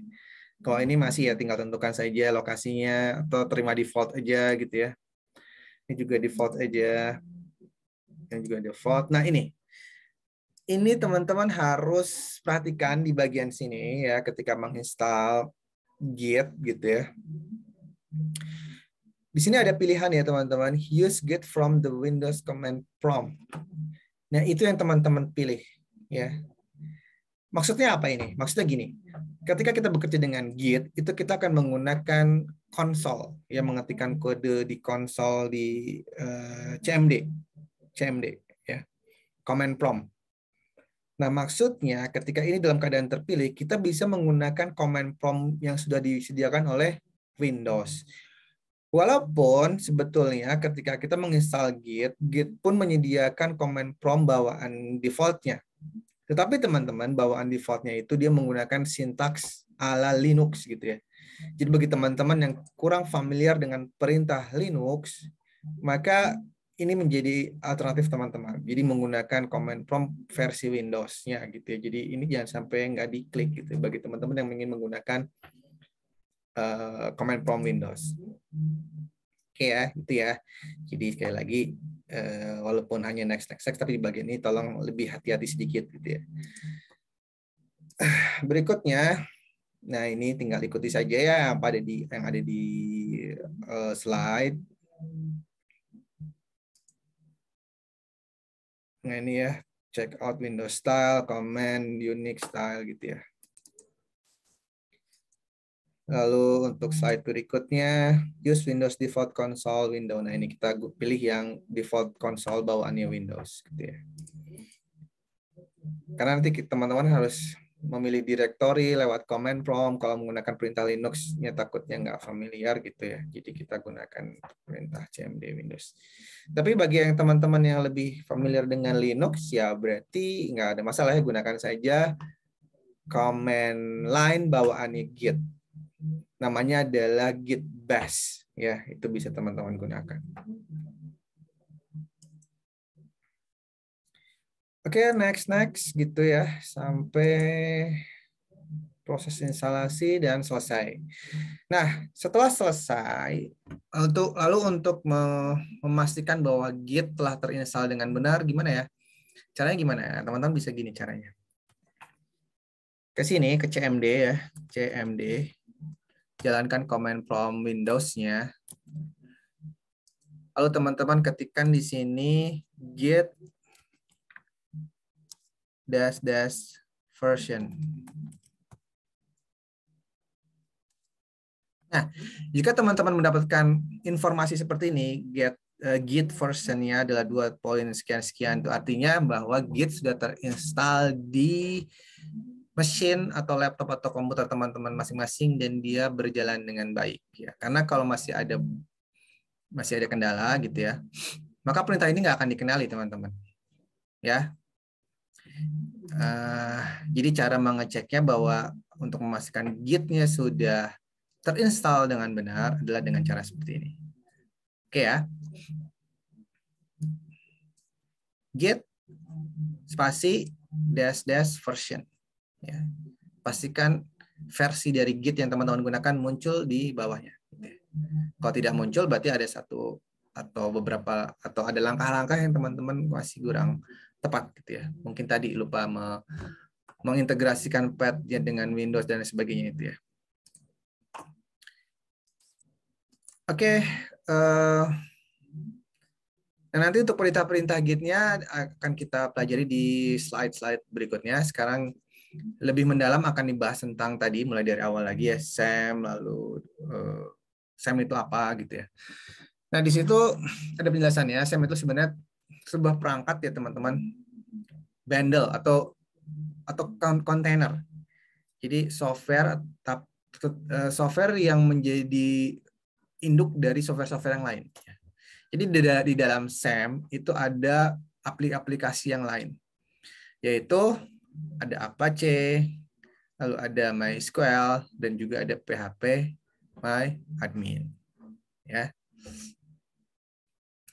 Kalau ini masih ya tinggal tentukan saja lokasinya atau terima default aja gitu ya. Ini juga default aja. Yang juga default. Nah, ini teman-teman harus perhatikan di bagian sini ya ketika menginstal Git gitu ya. Di sini ada pilihan ya teman-teman, use Git from the Windows command prompt. Nah, itu yang teman-teman pilih ya. Maksudnya apa ini? Maksudnya gini. Ketika kita bekerja dengan Git, itu kita akan menggunakan konsol yang mengetikkan kode di konsol di CMD ya. Command prompt. Nah, maksudnya ketika ini dalam keadaan terpilih, kita bisa menggunakan command prompt yang sudah disediakan oleh Windows. Walaupun sebetulnya ketika kita menginstal Git, Git pun menyediakan command prompt bawaan defaultnya. Tetapi teman-teman, bawaan defaultnya itu dia menggunakan sintaks ala Linux gitu ya. Jadi bagi teman-teman yang kurang familiar dengan perintah Linux, maka ini menjadi alternatif teman-teman. Jadi menggunakan command prompt versi Windows-nya gitu ya. Jadi ini jangan sampai nggak diklik gitu bagi teman-teman yang ingin menggunakan command prompt Windows. Oke ya, itu ya. Jadi sekali lagi, walaupun hanya next, tapi di bagian ini tolong lebih hati-hati sedikit gitu ya. Berikutnya, nah ini tinggal ikuti saja ya apa yang ada di slide. Nah ini ya, check out Windows style, command, Unix style gitu ya. Lalu untuk slide berikutnya, use Windows default console window. Nah ini kita pilih yang default console bawaannya Windows gitu ya. Karena nanti teman-teman harus memilih directory lewat command prompt. Kalau menggunakan perintah Linux-nya takutnya nggak familiar gitu ya. Jadi kita gunakan perintah cmd Windows. Tapi bagi yang teman-teman yang lebih familiar dengan Linux, ya berarti nggak ada masalah ya, gunakan saja command line bawaannya Git. Namanya adalah Git bash ya, itu bisa teman-teman gunakan. Oke, next gitu ya, sampai proses instalasi dan selesai. Nah, setelah selesai, lalu untuk memastikan bahwa Git telah terinstall dengan benar, gimana ya? Caranya gimana ya? Teman-teman bisa gini caranya. Ke sini, ke CMD ya, CMD. Jalankan command prompt Windows-nya. Lalu teman-teman ketikkan di sini git dash version. Nah, jika teman-teman mendapatkan informasi seperti ini, git versionnya adalah 2 poin sekian-sekian, itu artinya bahwa git sudah terinstall di mesin atau laptop atau komputer teman-teman masing-masing dan dia berjalan dengan baik ya. Karena kalau masih ada kendala gitu ya, maka perintah ini nggak akan dikenali teman-teman ya. Jadi cara mengeceknya bahwa untuk memastikan git-nya sudah terinstall dengan benar adalah dengan cara seperti ini. Oke ya. Git spasi dash version. Ya. Pastikan versi dari Git yang teman-teman gunakan muncul di bawahnya. Kalau tidak muncul berarti ada satu atau beberapa atau ada langkah-langkah yang teman-teman masih kurang tepat gitu ya. Mungkin tadi lupa mengintegrasikan path-nya dengan Windows dan sebagainya itu ya. Oke. Nah, nanti untuk perintah-perintah Git-nya akan kita pelajari di slide-slide berikutnya. Sekarang lebih mendalam akan dibahas tentang tadi mulai dari awal lagi ya, SAM, lalu SAM itu apa gitu ya. Nah, di situ ada penjelasannya. SAM itu sebenarnya sebuah perangkat ya teman-teman, bundle atau kontainer. Jadi software yang menjadi induk dari software-software yang lain. Jadi di dalam SAM itu ada aplikasi yang lain, yaitu ada Apache, lalu ada MySQL, dan juga ada PHP MyAdmin. Ya.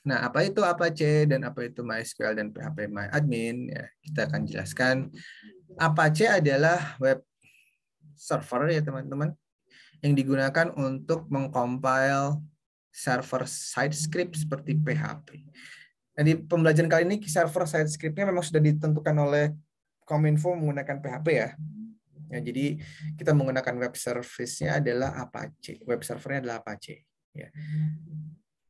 Nah, apa itu Apache dan apa itu MySQL dan PHP MyAdmin? Ya, kita akan jelaskan. Apache adalah web server ya teman-teman, yang digunakan untuk mengcompile server-side script seperti PHP. Nah, di pembelajaran kali ini server-side script-nya memang sudah ditentukan oleh Kominfo menggunakan PHP ya. Ya, jadi kita menggunakan web service-nya adalah Apache. Web servernya adalah Apache. Ya.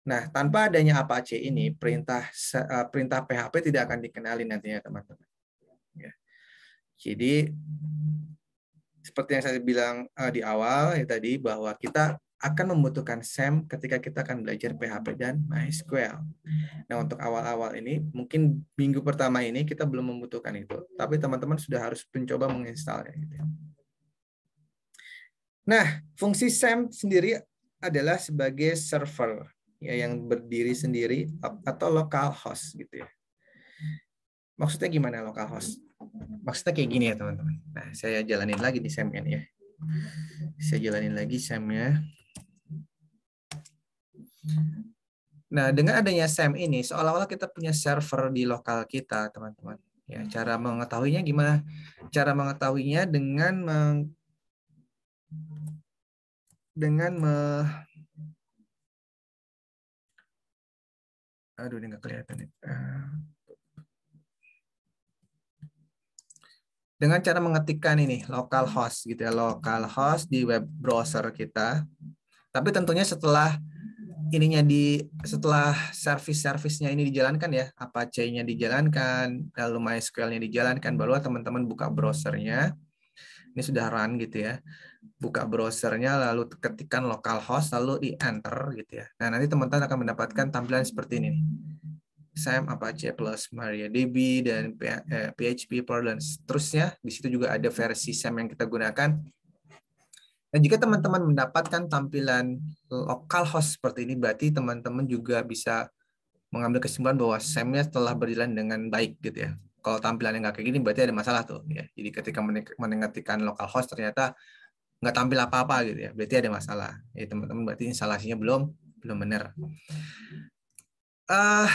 Nah, tanpa adanya Apache ini, perintah PHP tidak akan dikenali nantinya, teman-teman. Ya. Jadi, seperti yang saya bilang di awal ya tadi, bahwa kita akan membutuhkan SAM ketika kita akan belajar PHP dan MySQL. Nah, untuk awal-awal ini, mungkin minggu pertama ini kita belum membutuhkan itu, tapi teman-teman sudah harus mencoba menginstalnya. Gitu. Nah, fungsi SAM sendiri adalah sebagai server ya, yang berdiri sendiri atau local host gitu ya. Maksudnya gimana local host? Maksudnya kayak gini ya teman-teman. Nah, saya jalanin lagi di SAM-nya nih ya. Saya jalanin lagi SAM-nya. Nah, dengan adanya SAM ini, seolah-olah kita punya server di lokal kita, teman-teman. Ya, cara mengetahuinya gimana? Cara mengetahuinya aduh, ini nggak kelihatan nih. Dengan cara mengetikkan ini localhost gitu ya, localhost di web browser kita. Tapi tentunya setelah setelah service-servicenya ini dijalankan ya, Apache-nya dijalankan, lalu MySQL-nya dijalankan, baru teman-teman buka browsernya. Ini sudah run gitu ya. Buka browsernya, lalu ketikkan localhost, lalu di enter gitu ya. Nah, nanti teman-teman akan mendapatkan tampilan seperti ini. SAM, Apache plus MariaDB dan PHP Perl dan seterusnya. Di situ juga ada versi SAM yang kita gunakan. Dan jika teman-teman mendapatkan tampilan localhost seperti ini, berarti teman-teman juga bisa mengambil kesimpulan bahwa SAM-nya telah berjalan dengan baik gitu ya. Kalau tampilannya nggak kayak gini, berarti ada masalah tuh. Ya. Jadi ketika mengetikkan localhost ternyata nggak tampil apa-apa gitu ya, berarti ada masalah. Jadi teman-teman berarti instalasinya belum benar.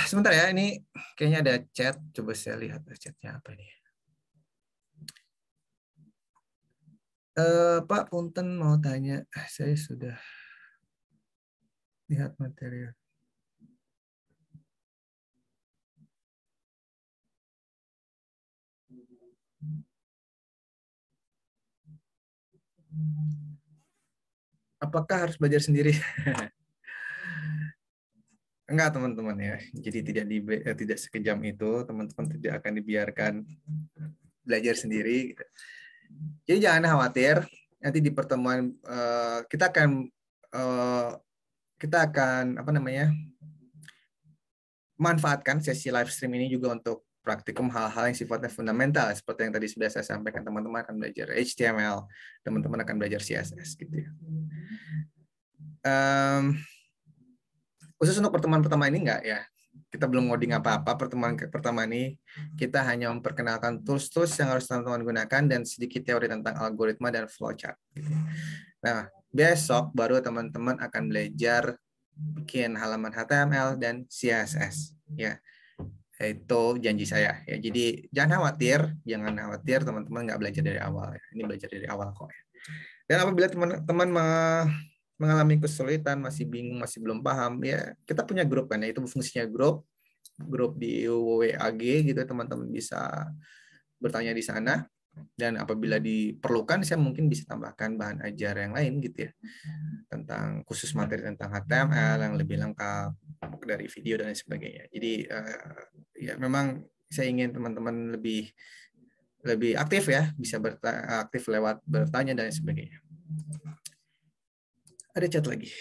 Sebentar ya, ini kayaknya ada chat. Coba saya lihat chatnya apa ini. Pak Punten mau tanya, saya sudah lihat material. Apakah harus belajar sendiri? Enggak, teman-teman ya. Jadi tidak sekejam itu, teman-teman tidak akan dibiarkan belajar sendiri. Jadi jangan khawatir. Nanti di pertemuan kita akan apa namanya, manfaatkan sesi live stream ini juga untuk praktikum hal-hal yang sifatnya fundamental, seperti yang tadi sudah saya sampaikan. Teman-teman akan belajar HTML, teman-teman akan belajar CSS gitu ya. Khusus untuk pertemuan pertama ini enggak ya, kita belum ngoding apa-apa. Pertemuan pertama ini kita hanya memperkenalkan tools-tools yang harus teman-teman gunakan dan sedikit teori tentang algoritma dan flowchart. Nah, besok baru teman-teman akan belajar bikin halaman HTML dan CSS ya. Itu janji saya ya. Jadi jangan khawatir teman-teman nggak belajar dari awal ya. Ini belajar dari awal kok ya. Dan apabila teman-teman mengalami kesulitan, masih bingung, masih belum paham, ya kita punya grup kan ya, itu fungsinya grup di WAG gitu, teman-teman bisa bertanya di sana, dan apabila diperlukan saya mungkin bisa tambahkan bahan ajar yang lain gitu ya, tentang khusus materi tentang HTML yang lebih lengkap dari video dan sebagainya. Jadi ya memang saya ingin teman-teman lebih aktif ya, bisa aktif lewat bertanya dan sebagainya. Ada chat lagi.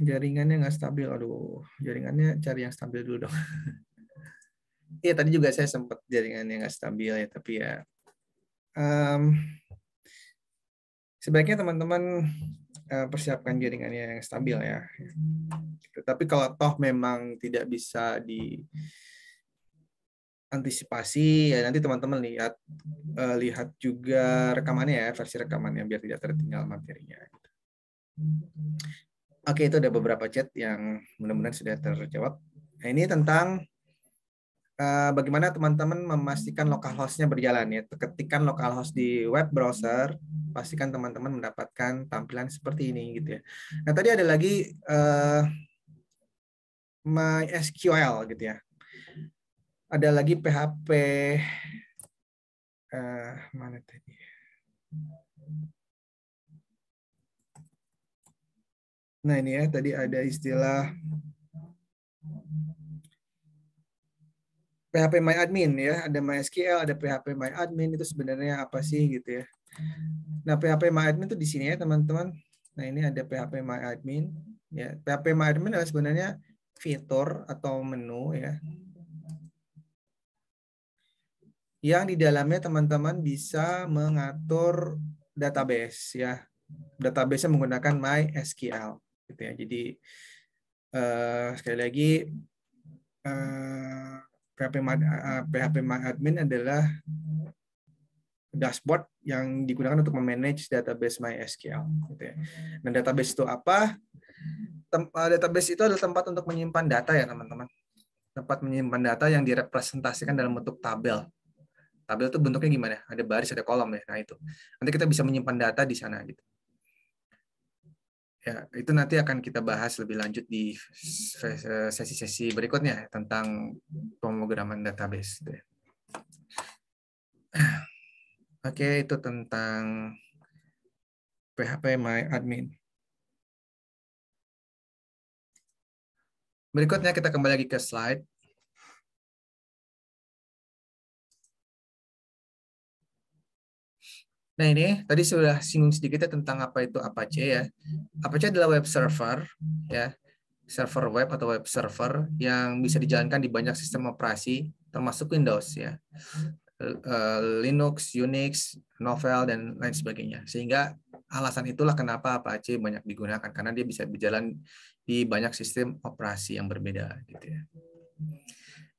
Jaringannya nggak stabil. Aduh, jaringannya cari yang stabil dulu dong. Iya, tadi juga saya sempat jaringannya nggak stabil ya, tapi ya sebaiknya teman-teman persiapkan jaringannya yang stabil ya. Tapi kalau toh memang tidak bisa diantisipasi, ya nanti teman-teman lihat juga rekamannya ya, versi rekamannya biar tidak tertinggal materinya. Oke, itu ada beberapa chat yang mudah-mudahan sudah terjawab. Nah, ini tentang bagaimana teman-teman memastikan localhost-nya berjalan ya. Ketikkan localhost di web browser, pastikan teman-teman mendapatkan tampilan seperti ini gitu ya. Nah, tadi ada lagi MySQL gitu ya. Ada lagi PHP mana tadi? Nah ini ya, tadi ada istilah PHP MyAdmin ya, ada MySQL, ada PHP MyAdmin, itu sebenarnya apa sih gitu ya. Nah, PHP MyAdmin itu di sini ya, teman-teman. Nah, ini ada PHP MyAdmin ya. PHP MyAdmin adalah sebenarnya fitur atau menu ya, yang di dalamnya teman-teman bisa mengatur database ya. Database-nya menggunakan MySQL gitu ya. Jadi sekali lagi PHP MyAdmin adalah dashboard yang digunakan untuk memanage database MySQL. Gitu ya. Dan database itu apa? Database itu adalah tempat untuk menyimpan data ya teman-teman. Tempat menyimpan data yang direpresentasikan dalam bentuk tabel. Tabel itu bentuknya gimana? Ada baris, ada kolom ya. Nah itu. Nanti kita bisa menyimpan data di sana gitu. Ya, itu nanti akan kita bahas lebih lanjut di sesi-sesi berikutnya tentang pemrograman database. Oke, itu tentang PHP MyAdmin. Berikutnya kita kembali lagi ke slide. Nah ini tadi sudah singgung sedikit ya tentang apa itu Apache ya. Apache adalah web server ya, server web atau web server yang bisa dijalankan di banyak sistem operasi termasuk Windows ya, Linux, Unix, Novell dan lain sebagainya. Sehingga alasan itulah kenapa Apache banyak digunakan karena dia bisa berjalan di banyak sistem operasi yang berbeda gitu ya.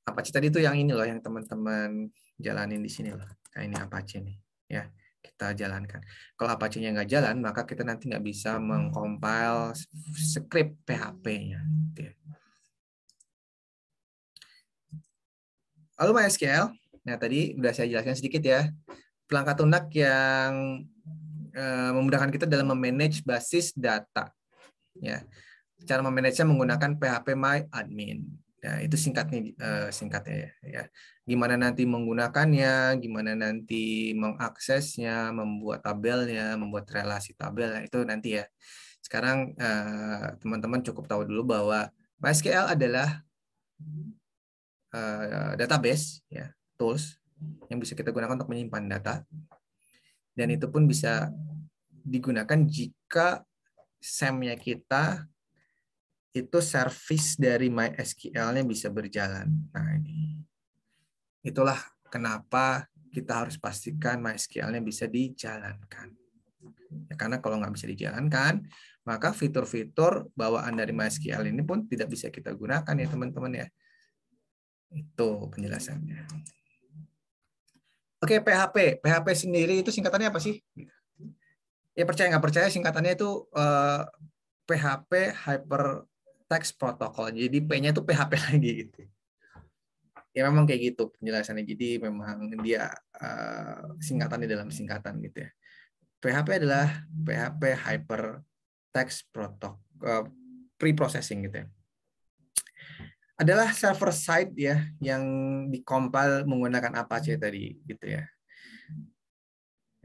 Apache tadi itu yang ini loh yang teman-teman jalanin di sini loh. Nah ini Apache nih ya. Kita jalankan. Kalau Apache-nya nggak jalan, maka kita nanti nggak bisa mengcompile script PHP-nya. Lalu MySQL, nah tadi udah saya jelaskan sedikit ya. Perangkat lunak yang memudahkan kita dalam memanage basis data. Ya, cara memanagenya menggunakan PHP MyAdmin. Nah, itu singkatnya ya. Gimana nanti menggunakannya, gimana nanti mengaksesnya, membuat tabelnya, membuat relasi tabel, nah, itu nanti ya. Sekarang teman-teman cukup tahu dulu bahwa MySQL adalah database ya, tools yang bisa kita gunakan untuk menyimpan data. Dan itu pun bisa digunakan jika SAM-nya kita itu service dari MySQL-nya bisa berjalan. Nah, ini. Itulah kenapa kita harus pastikan MySQL-nya bisa dijalankan. Ya, karena kalau nggak bisa dijalankan, maka fitur-fitur bawaan dari MySQL ini pun tidak bisa kita gunakan ya teman-teman ya. Itu penjelasannya. Oke, PHP. PHP sendiri itu singkatannya apa sih? Ya percaya nggak percaya singkatannya itu PHP Hypertext Protocol. Jadi P-nya itu PHP lagi gitu. Ya memang kayak gitu penjelasannya. Jadi memang dia singkatan di dalam singkatan gitu ya. PHP adalah PHP Hypertext Protocol Preprocessing gitu ya. Adalah server side ya yang dikompil menggunakan Apache tadi gitu ya.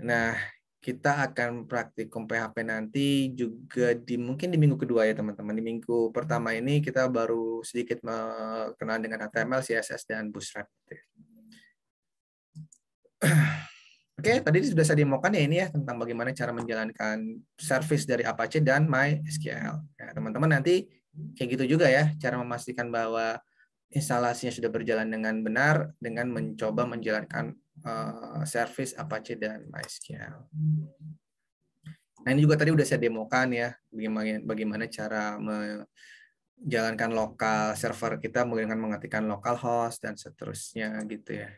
Nah, kita akan praktikum PHP nanti juga mungkin di minggu kedua ya teman-teman. Di minggu pertama ini kita baru sedikit mengenal dengan HTML, CSS, dan Bootstrap. Oke, tadi sudah saya demokan ya ini ya tentang bagaimana cara menjalankan service dari Apache dan MySQL. Ya, teman-teman nanti kayak gitu juga ya cara memastikan bahwa instalasinya sudah berjalan dengan benar dengan mencoba menjalankan service Apache dan MySQL. Nah ini juga tadi udah saya demokan ya bagaimana cara menjalankan lokal server kita dengan mengetikkan localhost dan seterusnya gitu ya.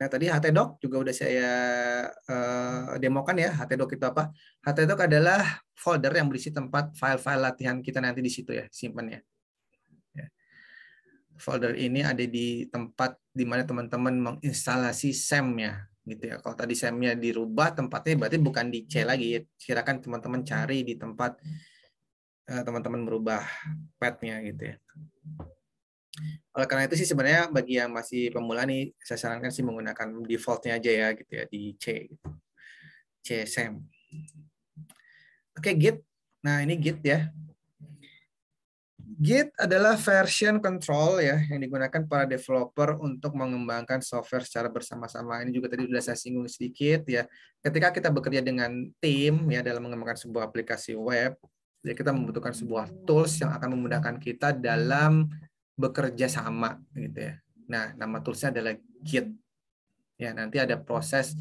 Nah, tadi htdoc juga udah saya demokan ya. Htdoc itu apa? Htdoc adalah folder yang berisi tempat file-file latihan kita nanti di situ ya, simpannya. Ya. Folder ini ada di tempat di mana teman-teman menginstalasi SAM-nya gitu ya. Kalau tadi SAM-nya dirubah tempatnya berarti bukan di C lagi. Silakan teman-teman cari di tempat teman-teman merubah path-nya gitu ya. Oleh karena itu sih sebenarnya bagi yang masih pemula nih, saya sarankan sih menggunakan defaultnya aja ya gitu ya di CSM. Oke, Git. Nah, ini Git ya. Git adalah version control ya yang digunakan para developer untuk mengembangkan software secara bersama-sama. Ini juga tadi sudah saya singgung sedikit ya. Ketika kita bekerja dengan tim ya dalam mengembangkan sebuah aplikasi web, jadi kita membutuhkan sebuah tools yang akan memudahkan kita dalam bekerja sama gitu ya. Nah, nama toolsnya adalah Git. Ya, nanti ada proses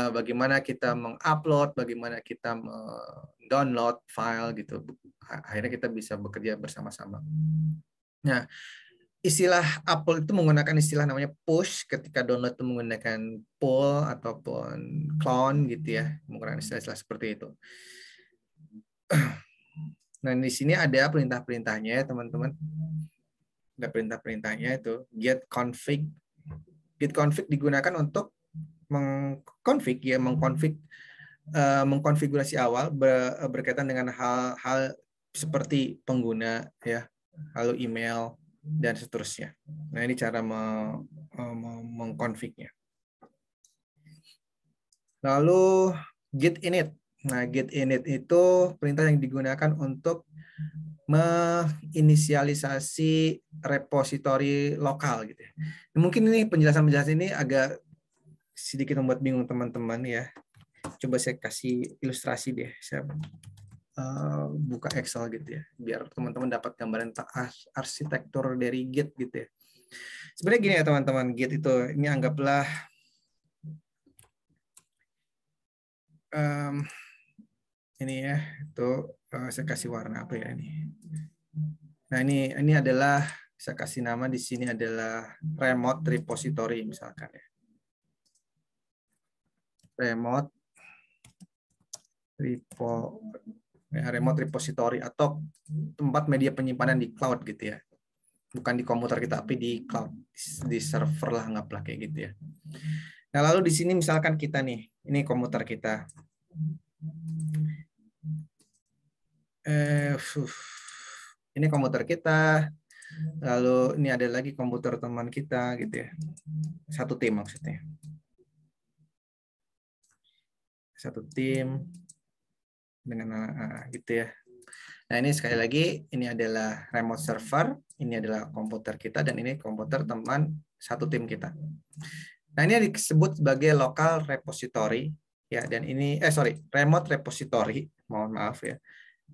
bagaimana kita mengupload, bagaimana kita download file gitu. Akhirnya kita bisa bekerja bersama-sama. Nah, istilah upload itu menggunakan istilah namanya push, ketika download itu menggunakan pull ataupun clone gitu ya, menggunakan istilah-istilah seperti itu. Nah, di sini ada perintah-perintahnya ya, teman-teman. Ada perintah-perintahnya itu get config. Get config digunakan untuk mengkonfig ya, mengkonfigurasi awal berkaitan dengan hal-hal seperti pengguna ya, lalu email dan seterusnya. Nah, ini cara mengkonfignya. Lalu git init. Nah, git init itu perintah yang digunakan untuk menginisialisasi repositori lokal gitu ya. Mungkin ini penjelasan-penjelasan ini agak sedikit membuat bingung teman-teman ya. Coba saya kasih ilustrasi deh. Saya buka Excel gitu ya, biar teman-teman dapat gambaran arsitektur dari Git gitu ya. Sebenarnya gini ya teman-teman, Git itu ini anggaplah ini ya, itu saya kasih warna apa ya ini. Nah, ini adalah saya kasih nama di sini adalah remote repository misalkan ya. Remote repository atau tempat media penyimpanan di cloud gitu ya. Bukan di komputer kita, tapi di cloud, di server lah, anggaplah kayak gitu ya. Nah, lalu di sini misalkan kita nih, ini komputer kita. Ini komputer kita. Lalu ini ada lagi komputer teman kita gitu ya. Satu tim maksudnya. Satu tim dengan gitu ya. Nah, ini sekali lagi ini adalah remote server, ini adalah komputer kita, dan ini komputer teman satu tim kita. Nah, ini disebut sebagai local repository ya, dan ini remote repository, mohon maaf ya.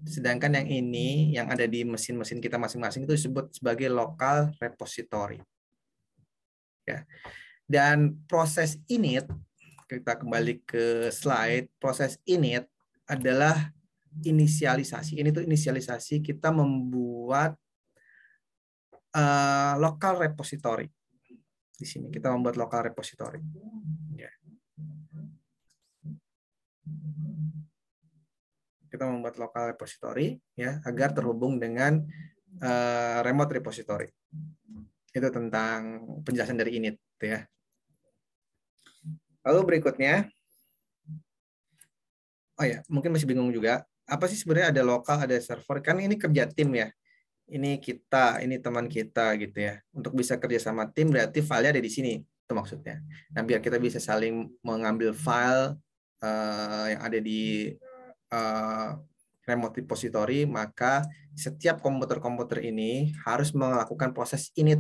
Sedangkan yang ini yang ada di mesin-mesin kita masing-masing itu disebut sebagai local repository. Ya. Dan proses init, kita kembali ke slide, proses init adalah inisialisasi. Ini tuh inisialisasi kita membuat local repository. Di sini kita membuat local repository. Ya. Kita membuat local repository ya agar terhubung dengan remote repository. Itu tentang penjelasan dari init ya. Lalu berikutnya, oh ya, mungkin masih bingung juga. Apa sih sebenarnya ada lokal, ada server? Kan ini kerja tim ya. Ini kita, ini teman kita gitu ya. Untuk bisa kerja sama tim berarti filenya ada di sini. Itu maksudnya. Nah, biar kita bisa saling mengambil file yang ada di remote repository, maka setiap komputer-komputer ini harus melakukan proses init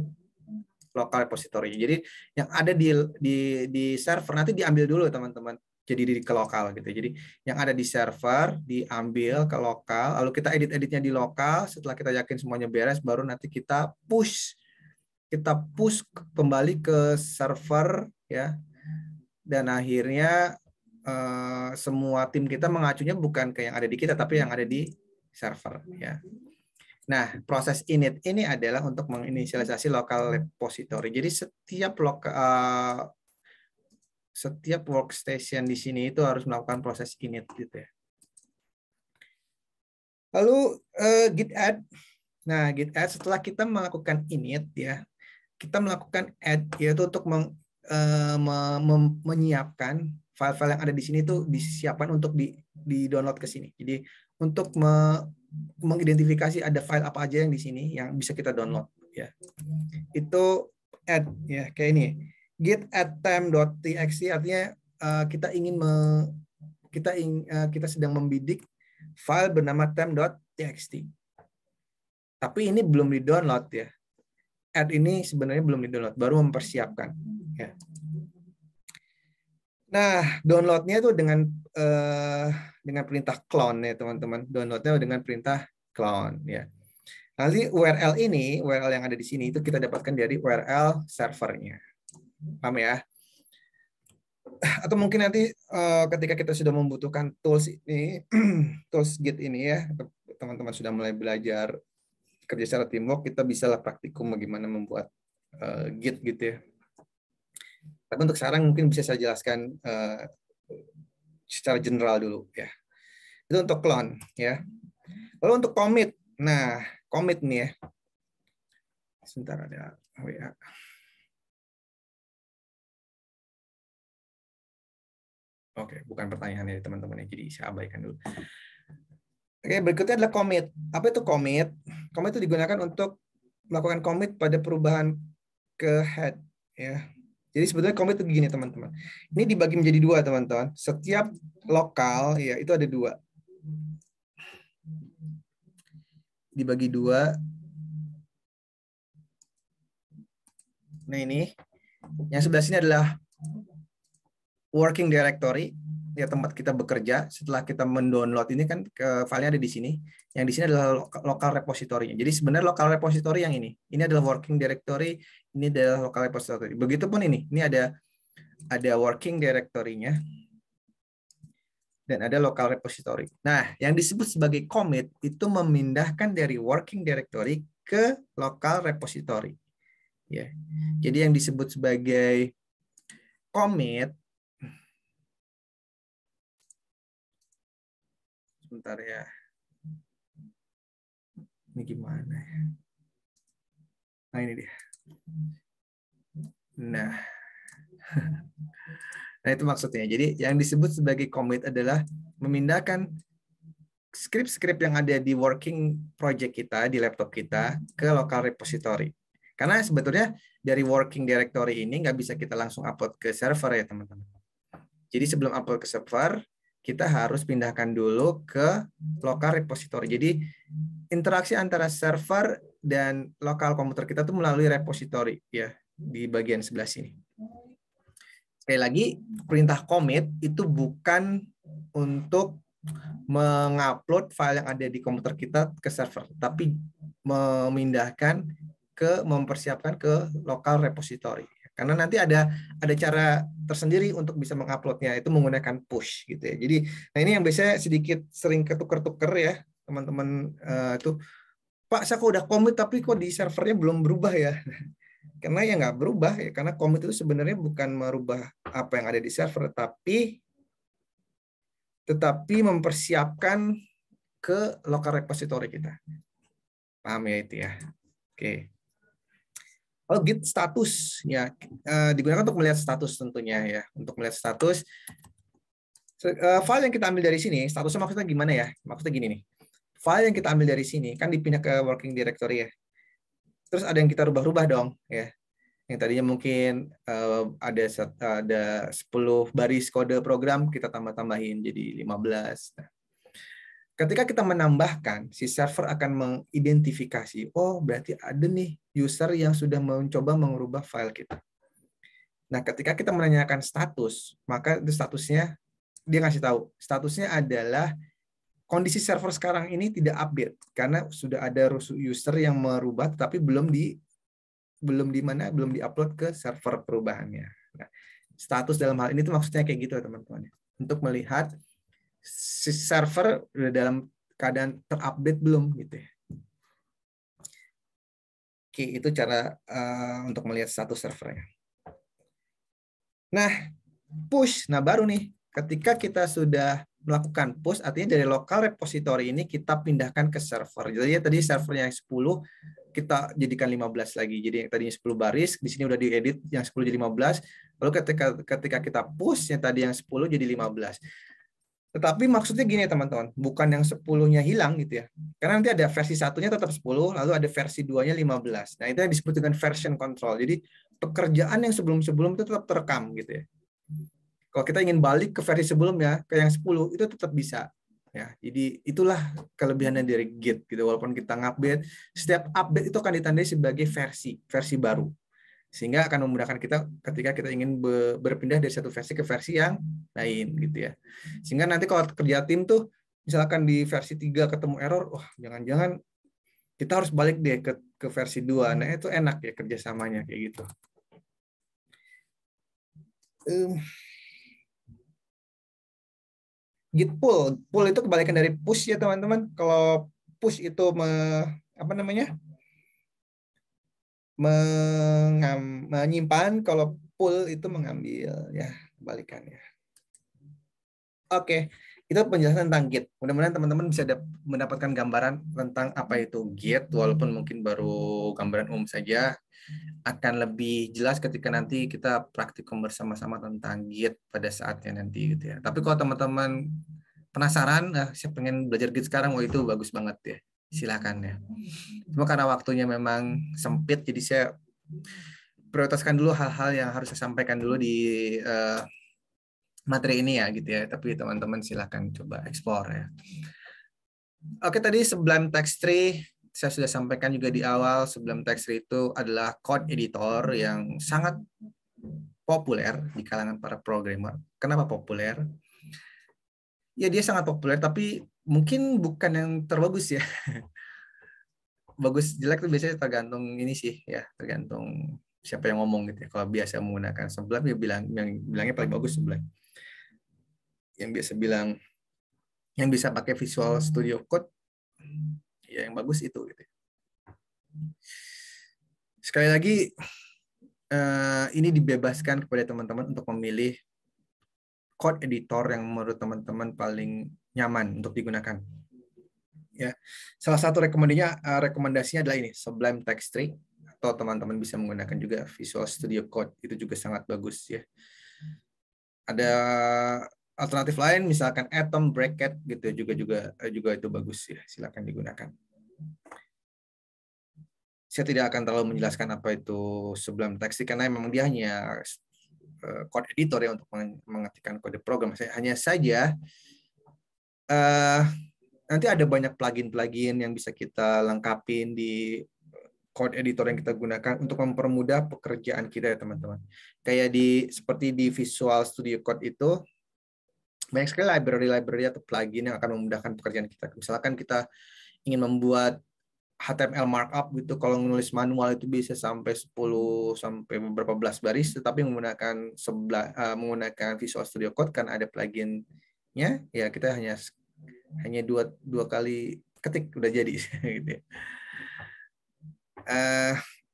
local repository. Jadi yang ada di server nanti diambil dulu teman-teman. Jadi ke lokal gitu. Jadi yang ada di server diambil ke lokal, lalu kita edit-editnya di lokal. Setelah kita yakin semuanya beres, baru nanti kita push kembali ke server ya. Dan akhirnya semua tim kita mengacunya bukan ke yang ada di kita, tapi yang ada di server ya. Nah, proses init ini adalah untuk menginisialisasi local repository. Jadi setiap workstation di sini itu harus melakukan proses init gitu ya. Lalu git add. Nah, git add setelah kita melakukan init ya, kita melakukan add yaitu untuk menyiapkan file-file yang ada di sini itu disiapkan untuk di-download ke sini. Jadi untuk mengidentifikasi ada file apa aja yang di sini yang bisa kita download. ya. Itu add ya kayak ini. Git add time.txt artinya kita sedang membidik file bernama time.txt. Tapi ini belum di-download ya. Add ini sebenarnya belum di-download, baru mempersiapkan ya. Nah, downloadnya itu dengan perintah clone ya teman-teman. Downloadnya dengan perintah clone ya. Nanti URL yang ada di sini itu kita dapatkan dari URL servernya. Paham ya? Atau mungkin nanti ketika kita sudah membutuhkan tools ini, tools Git ini ya, teman-teman sudah mulai belajar kerja secara teamwork, kita bisa lah praktikum bagaimana membuat Git gitu ya. Tapi untuk sekarang mungkin bisa saya jelaskan secara general dulu ya. Itu untuk clone ya. Lalu untuk commit. Nah, commit nih ya. Sebentar ada WA. Oke, bukan pertanyaan dari teman-teman ya, jadi saya abaikan dulu. Oke, berikutnya adalah commit. Apa itu commit? Commit itu digunakan untuk melakukan commit pada perubahan ke head ya. Jadi sebetulnya commit itu begini teman-teman. Ini dibagi menjadi dua teman-teman. Setiap lokal ya itu ada dua. Dibagi dua. Nah ini, yang sebelah sini adalah working directory, ya tempat kita bekerja. Setelah kita mendownload ini kan filenya ada di sini. Yang di sini adalah local repository. Jadi sebenarnya local repository yang ini. Ini adalah working directory, ini adalah local repository. Begitupun ini ada working directory-nya dan ada local repository. Nah, yang disebut sebagai commit itu memindahkan dari working directory ke local repository. Ya. Jadi yang disebut sebagai commit, sebentar ya. Ini gimana ya? Nah, ini dia. Nah, itu maksudnya. Jadi yang disebut sebagai commit adalah memindahkan skrip-skrip yang ada di working project kita, di laptop kita, ke local repository. Karena sebetulnya dari working directory ini nggak bisa kita langsung upload ke server ya teman-teman. Jadi sebelum upload ke server, kita harus pindahkan dulu ke local repository. Jadi interaksi antara server dan lokal komputer kita tuh melalui repository ya di bagian sebelah sini. Sekali lagi, perintah commit itu bukan untuk mengupload file yang ada di komputer kita ke server, tapi mempersiapkan ke lokal repository. Karena nanti ada cara tersendiri untuk bisa menguploadnya, itu menggunakan push gitu ya. Jadi, nah ini yang biasanya sedikit sering ketuker-tuker ya teman-teman itu, Pak, saya kok udah commit tapi kok di servernya belum berubah ya. Karena ya nggak berubah ya, karena commit itu sebenarnya bukan merubah apa yang ada di server, tetapi mempersiapkan ke local repository kita. Paham ya itu ya? Oke. Kalau Git status ya digunakan untuk melihat status tentunya ya, untuk melihat status file yang kita ambil dari sini. Statusnya maksudnya gimana ya? Maksudnya gini nih. File yang kita ambil dari sini kan dipindah ke working directory ya. Terus ada yang kita rubah-rubah dong ya. Yang tadinya mungkin ada 10 baris kode program, kita tambah-tambahin jadi 15. Nah, ketika kita menambahkan, si server akan mengidentifikasi, oh berarti ada nih user yang sudah mencoba mengubah file kita. Nah, ketika kita menanyakan status, maka itu statusnya, dia ngasih tahu, statusnya adalah kondisi server sekarang ini tidak update, karena sudah ada user yang merubah, tapi belum diupload ke server perubahannya. Nah, status dalam hal ini tuh maksudnya kayak gitu teman-teman. Untuk melihat si server udah dalam keadaan terupdate belum gitu ya. Oke, itu cara untuk melihat status servernya. Nah, push. Nah, baru nih ketika kita sudah melakukan push, artinya dari local repository ini kita pindahkan ke server. Jadi ya, tadi servernya yang 10 kita jadikan 15 lagi. Jadi yang tadinya 10 baris, di sini udah diedit yang 10 jadi 15. Lalu ketika kita push yang tadi yang 10 jadi 15. Tetapi maksudnya gini teman-teman, bukan yang 10-nya hilang gitu ya. Karena nanti ada versi satunya tetap 10, lalu ada versi 2-nya 15. Nah, itu yang disebut dengan version control. Jadi pekerjaan yang sebelum-sebelum itu tetap terekam gitu ya. Kalau kita ingin balik ke versi sebelumnya, ke yang 10, itu tetap bisa. Ya, jadi itulah kelebihannya dari Git gitu. Walaupun kita ngupdate, setiap update itu akan ditandai sebagai versi baru. Sehingga akan memudahkan kita ketika kita ingin berpindah dari satu versi ke versi yang lain gitu ya. Sehingga nanti kalau kerja tim tuh misalkan di versi 3 ketemu error, wah jangan-jangan kita harus balik deh ke versi 2. Nah, itu enak ya kerjasamanya kayak gitu. Git pull itu kebalikan dari push ya teman-teman. Kalau push itu apa namanya? Menyimpan, kalau pull itu mengambil ya, kebalikannya. Oke, itu penjelasan tentang Git. Mudah-mudahan teman-teman bisa mendapatkan gambaran tentang apa itu Git, walaupun mungkin baru gambaran umum saja. Akan lebih jelas ketika nanti kita praktikum bersama-sama tentang Git pada saatnya nanti gitu ya. Tapi kalau teman-teman penasaran, saya pengen belajar Git sekarang, wah itu bagus banget ya. Silakan ya. Cuma karena waktunya memang sempit, jadi saya prioritaskan dulu hal-hal yang harus saya sampaikan dulu di materi ini ya gitu ya. Tapi teman-teman silahkan coba explore ya. Oke, tadi Sublime Text Tree saya sudah sampaikan juga di awal. Sublime Text Tree itu adalah code editor yang sangat populer di kalangan para programmer. Kenapa populer? Ya dia sangat populer, tapi mungkin bukan yang terbagus ya. Bagus jelek itu biasanya tergantung ini sih ya, tergantung siapa yang ngomong gitu ya. Kalau biasa menggunakan Sublime ya bilangnya paling bagus Sublime. Yang biasa bilang yang bisa pakai Visual Studio Code ya yang bagus itu gitu. Sekali lagi ini dibebaskan kepada teman-teman untuk memilih code editor yang menurut teman-teman paling nyaman untuk digunakan. Ya, salah satu rekomendasinya adalah ini Sublime Text Tree, atau teman-teman bisa menggunakan juga Visual Studio Code, itu juga sangat bagus ya. Ada alternatif lain misalkan Atom, Bracket gitu juga itu bagus ya, silakan digunakan. Saya tidak akan terlalu menjelaskan apa itu Sublime Text Tree karena memang dia hanya code editor ya untuk mengetikkan kode program. Hanya saja nanti ada banyak plugin-plugin yang bisa kita lengkapin di code editor yang kita gunakan untuk mempermudah pekerjaan kita ya teman-teman. Kayak seperti di Visual Studio Code itu banyak sekali library atau plugin yang akan memudahkan pekerjaan kita. Misalkan kita ingin membuat HTML markup gitu, kalau menulis manual itu bisa sampai 10 sampai beberapa belas baris, tetapi menggunakan menggunakan Visual Studio Code kan ada pluginnya, ya kita hanya dua kali ketik udah jadi gitu ya.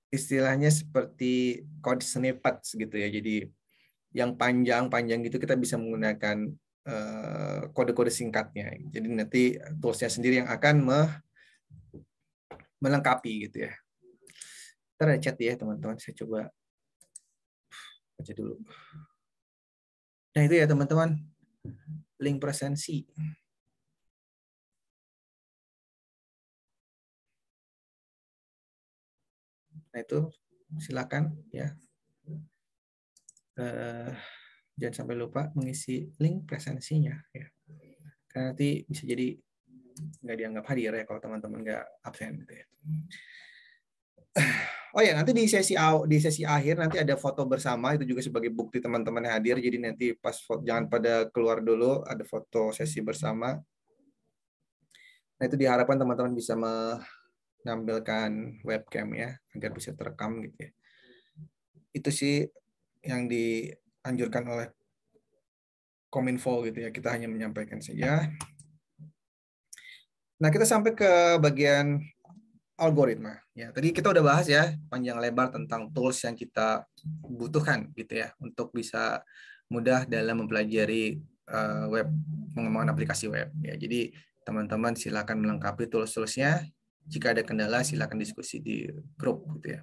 Istilahnya seperti code snippets gitu ya. Jadi yang panjang gitu kita bisa menggunakan kode-kode singkatnya. Jadi nanti toolsnya sendiri yang akan melengkapi gitu ya. Ntar ada chat ya teman-teman, saya coba baca dulu. Nah itu ya teman-teman, link presensi. Nah itu silakan ya. Jangan sampai lupa mengisi link presensinya ya. Karena nanti bisa jadi nggak dianggap hadir ya kalau teman-teman nggak absen gitu ya. Oh ya, nanti di sesi akhir nanti ada foto bersama, itu juga sebagai bukti teman-teman yang hadir. Jadi nanti pas jangan pada keluar dulu, ada foto sesi bersama. Nah itu diharapkan teman-teman bisa menampilkan webcam ya agar bisa terekam gitu ya. Itu sih yang dianjurkan oleh Kominfo gitu ya. Kita hanya menyampaikan saja. Nah kita sampai ke bagian algoritma. Ya, tadi kita udah bahas ya panjang lebar tentang tools yang kita butuhkan gitu ya untuk bisa mudah dalam mempelajari web, pengembangan aplikasi web. Ya, jadi teman-teman silakan melengkapi tools-toolsnya. Jika ada kendala silakan diskusi di grup gitu ya.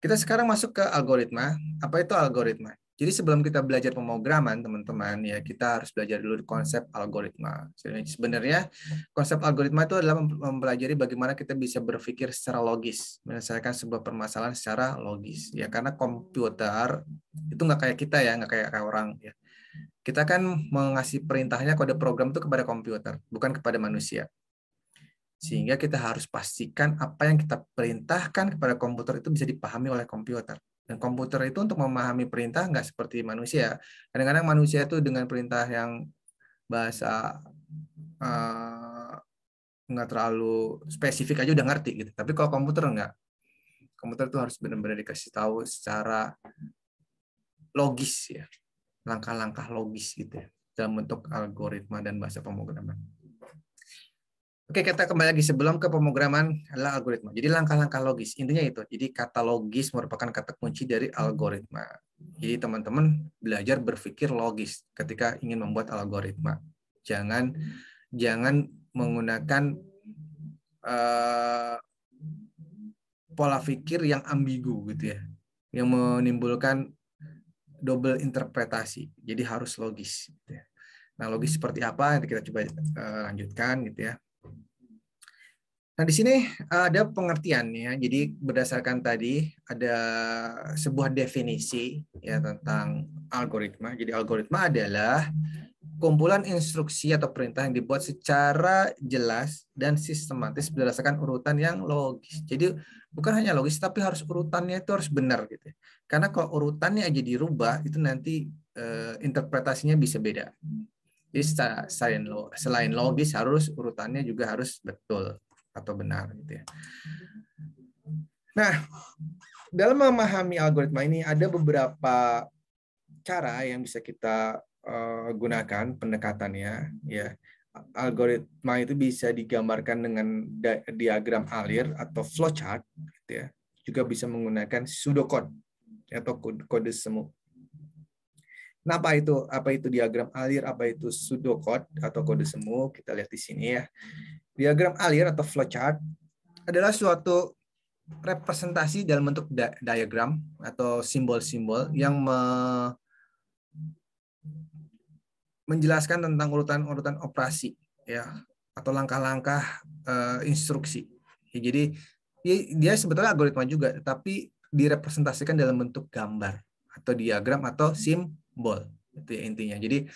Kita sekarang masuk ke algoritma. Apa itu algoritma? Jadi sebelum kita belajar pemrograman, teman-teman, ya kita harus belajar dulu konsep algoritma. Sebenarnya konsep algoritma itu adalah mempelajari bagaimana kita bisa berpikir secara logis, menyelesaikan sebuah permasalahan secara logis. Ya karena komputer itu nggak kayak kita ya, nggak kayak orang. Ya. Kita kan mengasih perintahnya kode program itu kepada komputer, bukan kepada manusia. Sehingga kita harus pastikan apa yang kita perintahkan kepada komputer itu bisa dipahami oleh komputer. Dan komputer itu untuk memahami perintah nggak seperti manusia. Kadang-kadang manusia itu dengan perintah yang bahasa nggak terlalu spesifik aja udah ngerti gitu. Tapi kalau komputer nggak. Komputer itu harus benar-benar dikasih tahu secara logis ya. Langkah-langkah logis gitu ya. Dalam bentuk algoritma dan bahasa pemrograman. Oke, kita kembali lagi sebelum ke pemrograman adalah algoritma. Jadi langkah-langkah logis, intinya itu. Jadi kata logis merupakan kata kunci dari algoritma. Jadi teman-teman belajar berpikir logis ketika ingin membuat algoritma. Jangan menggunakan pola pikir yang ambigu gitu ya, yang menimbulkan double interpretasi. Jadi harus logis. Gitu ya. Nah, logis seperti apa? Kita coba lanjutkan gitu ya. Nah, di sini ada pengertiannya. Jadi berdasarkan tadi ada sebuah definisi ya tentang algoritma. Jadi algoritma adalah kumpulan instruksi atau perintah yang dibuat secara jelas dan sistematis berdasarkan urutan yang logis. Jadi bukan hanya logis tapi harus urutannya itu harus benar gitu. Karena kalau urutannya aja dirubah itu nanti interpretasinya bisa beda. Jadi selain logis harus urutannya juga harus betul atau benar gitu ya. Nah, dalam memahami algoritma ini ada beberapa cara yang bisa kita gunakan pendekatannya ya. Algoritma itu bisa digambarkan dengan diagram alir atau flowchart gitu ya. Juga bisa menggunakan pseudocode atau kode semu. Nah, apa itu diagram alir, apa itu pseudocode atau kode semu? Kita lihat di sini ya. Diagram alir atau flowchart adalah suatu representasi dalam bentuk diagram atau simbol-simbol yang menjelaskan tentang urutan-urutan operasi ya atau langkah-langkah instruksi. Ya, jadi dia sebetulnya algoritma juga, tapi direpresentasikan dalam bentuk gambar atau diagram atau simbol. Itu ya intinya. Jadi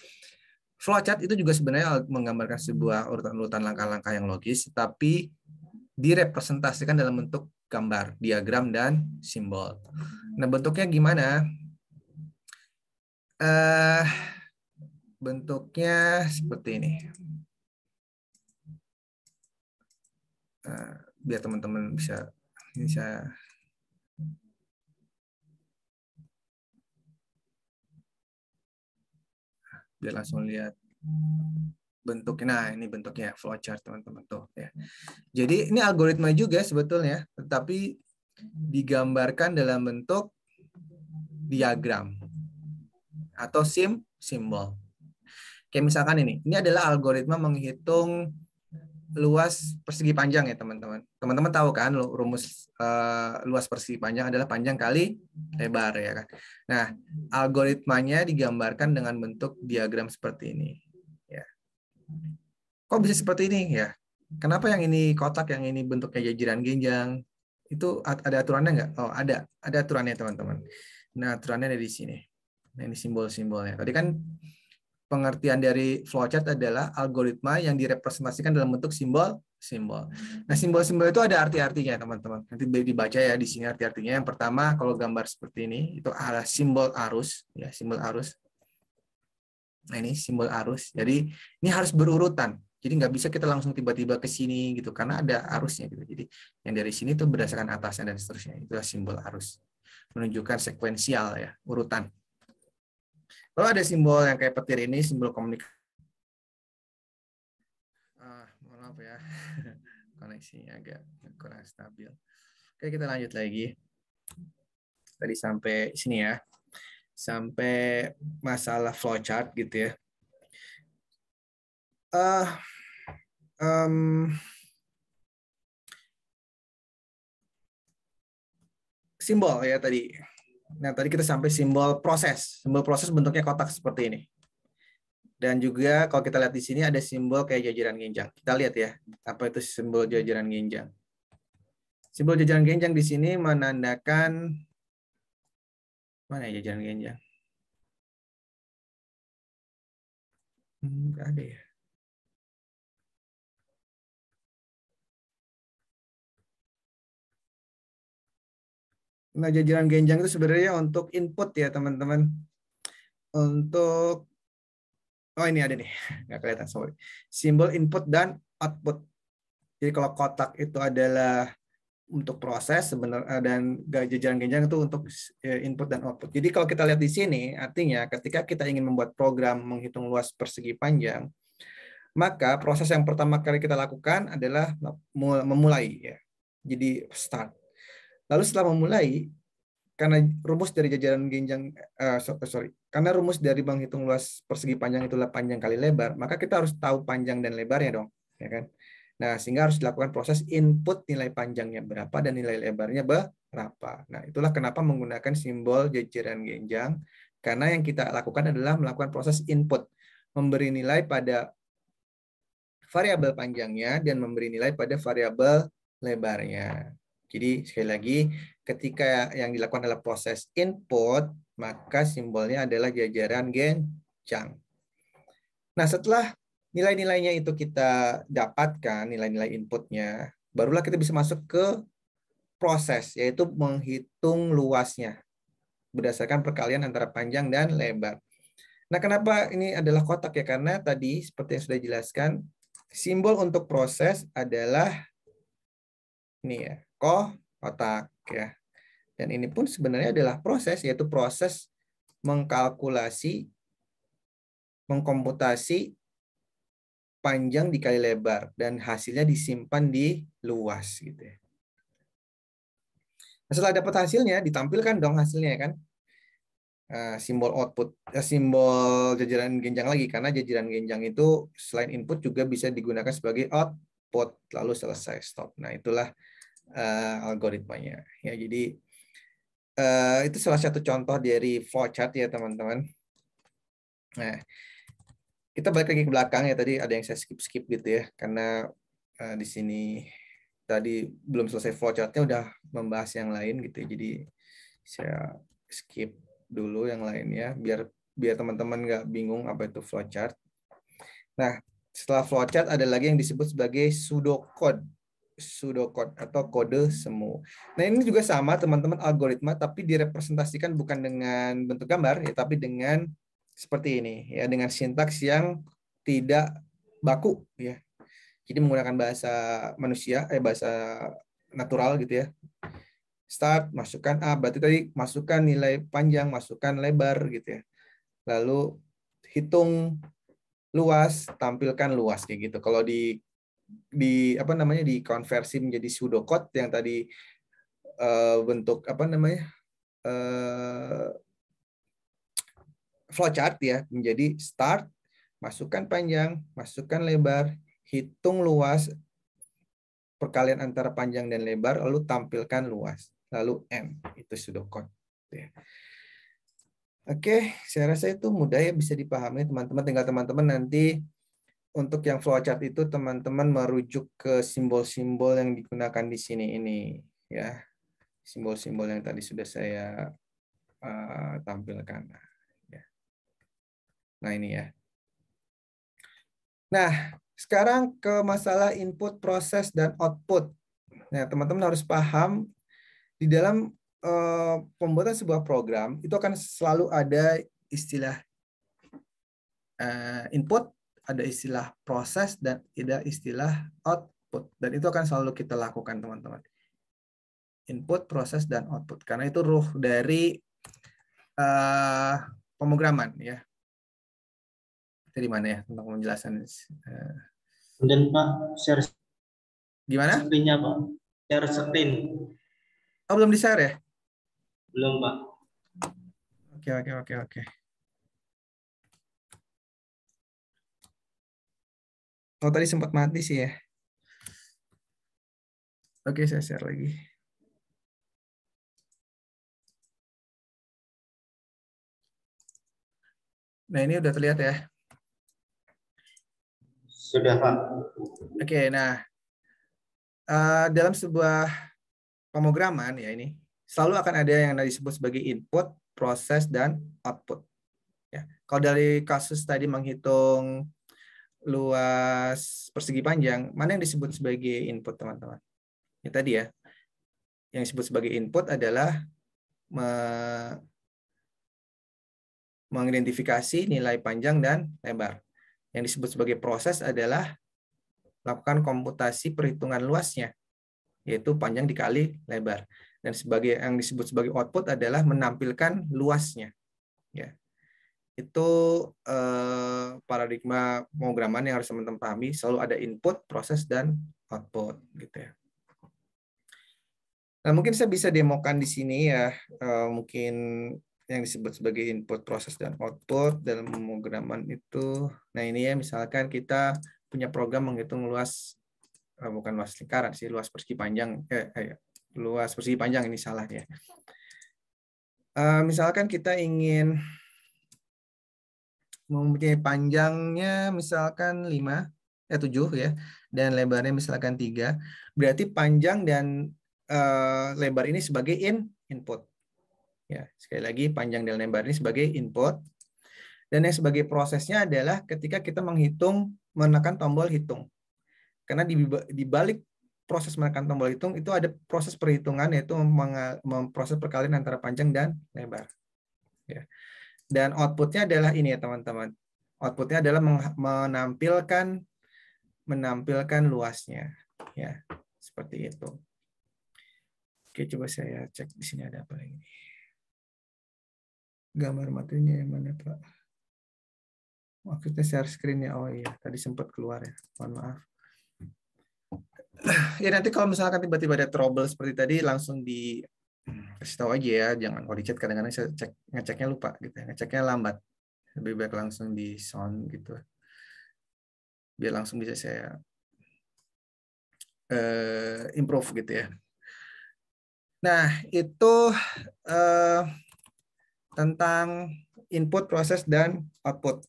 flowchart itu juga sebenarnya menggambarkan sebuah urutan-urutan langkah-langkah yang logis, tapi direpresentasikan dalam bentuk gambar, diagram, dan simbol. Nah, bentuknya gimana? Bentuknya seperti ini. Biar teman-teman bisa biar langsung lihat bentuknya. Nah, ini bentuknya flowchart teman-teman tuh ya. Jadi ini algoritma juga sebetulnya, tetapi digambarkan dalam bentuk diagram atau simbol. Kayak misalkan ini adalah algoritma menghitung luas persegi panjang ya teman-teman. Teman-teman tahu kan rumus luas persegi panjang adalah panjang kali lebar ya kan. Nah, algoritmanya digambarkan dengan bentuk diagram seperti ini. Ya. Kok bisa seperti ini ya? Kenapa yang ini kotak, yang ini bentuknya jajaran genjang? Itu ada aturannya nggak? Oh, ada aturannya teman-teman. Nah, aturannya ada di sini. Nah, ini simbol-simbolnya. Tadi kan pengertian dari flowchart adalah algoritma yang direpresentasikan dalam bentuk simbol-simbol. Nah, simbol-simbol itu ada arti-artinya, teman-teman. Nanti dibaca ya di sini arti-artinya. Yang pertama, kalau gambar seperti ini, itu adalah simbol arus, ya, simbol arus. Nah, ini simbol arus. Jadi, ini harus berurutan. Jadi nggak bisa kita langsung tiba-tiba ke sini gitu, karena ada arusnya gitu. Jadi, yang dari sini tuh berdasarkan atasnya dan seterusnya. Itulah simbol arus. Menunjukkan sekuensial ya, urutan. Kalau ada simbol yang kayak petir ini, simbol komunikasi. Mohon maaf ya, koneksinya agak kurang stabil. Oke, kita lanjut lagi. Tadi sampai sini ya, sampai masalah flowchart gitu ya. Simbol ya tadi. Nah, tadi kita sampai simbol proses. Simbol proses bentuknya kotak seperti ini. Dan juga kalau kita lihat di sini ada simbol kayak jajaran genjang. Kita lihat ya, apa itu simbol jajaran genjang. Simbol jajaran genjang di sini menandakan, mana ya jajaran genjang? Nggak ada ya. Nah, jajaran genjang itu sebenarnya untuk input ya, teman-teman. Untuk, oh ini ada nih, nggak kelihatan, sorry. Simbol input dan output. Jadi kalau kotak itu adalah untuk proses sebenarnya, dan jajaran genjang itu untuk input dan output. Jadi kalau kita lihat di sini, artinya ketika kita ingin membuat program menghitung luas persegi panjang, maka proses yang pertama kali kita lakukan adalah memulai ya. Jadi start. Lalu setelah memulai, karena rumus dari jajaran genjang, karena rumus dari menghitung luas persegi panjang itulah panjang kali lebar, maka kita harus tahu panjang dan lebarnya dong, ya kan? Nah, sehingga harus dilakukan proses input nilai panjangnya berapa dan nilai lebarnya berapa. Nah, itulah kenapa menggunakan simbol jajaran genjang, karena yang kita lakukan adalah melakukan proses input, memberi nilai pada variabel panjangnya dan memberi nilai pada variabel lebarnya. Jadi sekali lagi, ketika yang dilakukan adalah proses input, maka simbolnya adalah jajaran genjang. Nah, setelah nilai-nilainya itu kita dapatkan, nilai-nilai inputnya, barulah kita bisa masuk ke proses, yaitu menghitung luasnya berdasarkan perkalian antara panjang dan lebar. Nah, kenapa ini adalah kotak ya? Karena tadi seperti yang sudah dijelaskan, simbol untuk proses adalah ini ya, kotak ya. Dan ini pun sebenarnya adalah proses, yaitu proses mengkalkulasi, mengkomputasi panjang dikali lebar dan hasilnya disimpan di luas gitu ya. Nah, setelah dapat hasilnya, ditampilkan dong hasilnya kan. Simbol output, simbol jajaran genjang lagi, karena jajaran genjang itu selain input juga bisa digunakan sebagai output, lalu selesai stop. Nah, itulah algoritmanya ya. Jadi itu salah satu contoh dari flowchart ya, teman-teman. Nah, kita balik lagi ke belakang ya, tadi ada yang saya skip gitu ya, karena di sini tadi belum selesai flowchartnya udah membahas yang lain gitu ya. Jadi saya skip dulu yang lainnya biar teman-teman nggak bingung apa itu flowchart. Nah, setelah flowchart ada lagi yang disebut sebagai pseudocode atau kode semu. Nah, ini juga sama teman-teman, algoritma, tapi direpresentasikan bukan dengan bentuk gambar ya, tapi dengan seperti ini ya, dengan sintaks yang tidak baku ya. Jadi menggunakan bahasa manusia, bahasa natural gitu ya. Start, masukkan A, berarti tadi masukkan nilai panjang, masukkan lebar gitu ya. Lalu hitung luas, tampilkan luas kayak gitu. Kalau di apa namanya, dikonversi menjadi pseudocode yang tadi bentuk apa namanya? Flowchart ya, menjadi start, masukkan panjang, masukkan lebar, hitung luas, perkalian antara panjang dan lebar, lalu tampilkan luas. Lalu M, itu pseudocode. Oke, saya rasa itu mudah ya, bisa dipahami teman-teman. Tinggal teman-teman nanti untuk yang flowchart itu teman-teman merujuk ke simbol-simbol yang digunakan di sini ini ya. Simbol-simbol yang tadi sudah saya tampilkan. Nah, ini ya. Nah, sekarang ke masalah input, proses, dan output. Nah, teman-teman harus paham di dalam pembuatan sebuah program itu akan selalu ada istilah input, ada istilah proses, dan ada istilah output. Dan itu akan selalu kita lakukan, teman-teman. Input, proses, dan output. Karena itu ruh dari pemrograman ya. Dari mana ya tentang penjelasan? Dan Pak, share Gimana? screen-nya Pak. Share screen. Oh, belum di-share ya? Belum Pak. Oke. Oh, tadi sempat mati sih ya. Oke, saya share lagi. Nah, ini udah terlihat ya. Sudah, Pak. Oke, nah dalam sebuah pemrograman ya ini selalu akan ada yang disebut sebagai input, proses, dan output. Ya. Kalau dari kasus tadi menghitung luas persegi panjang, mana yang disebut sebagai input, teman-teman? Ya tadi ya, yang disebut sebagai input adalah mengidentifikasi nilai panjang dan lebar. Yang disebut sebagai proses adalah melakukan komputasi perhitungan luasnya, yaitu panjang dikali lebar. Dan sebagai yang disebut sebagai output adalah menampilkan luasnya. Ya. Itu paradigma pemrograman yang harus teman-teman pahami. Selalu ada input, proses, dan output. Gitu ya. Nah, mungkin saya bisa demokan di sini ya, mungkin yang disebut sebagai input, proses, dan output dalam pemrograman itu. Nah, ini ya, misalkan kita punya program menghitung luas, bukan luas lingkaran sih, luas persegi panjang, luas persegi panjang ini salah ya. Misalkan kita ingin mempunyai panjangnya misalkan 7 ya, dan lebarnya misalkan 3, berarti panjang dan lebar ini sebagai input. Ya, sekali lagi panjang dan lebar ini sebagai input. Dan yang sebagai prosesnya adalah ketika kita menekan tombol hitung. Karena di balik proses menekan tombol hitung itu ada proses perhitungan, yaitu memproses perkalian antara panjang dan lebar. Ya. Dan outputnya adalah ini ya teman-teman. Outputnya adalah menampilkan luasnya. Ya, seperti itu. Oke, coba saya cek di sini ada apa lagi. Gambar materinya yang mana, Pak? Maksudnya share screen ya. Oh iya, tadi sempat keluar ya. Mohon maaf. Ya nanti kalau misalkan tiba-tiba ada trouble seperti tadi langsung di kasih tahu aja ya, jangan kalau di chat kadang-kadang saya ngeceknya lupa gitu ya. Ngeceknya lambat. Lebih baik langsung di sound gitu. Biar langsung bisa saya improve gitu ya. Nah, itu tentang input, proses, dan output.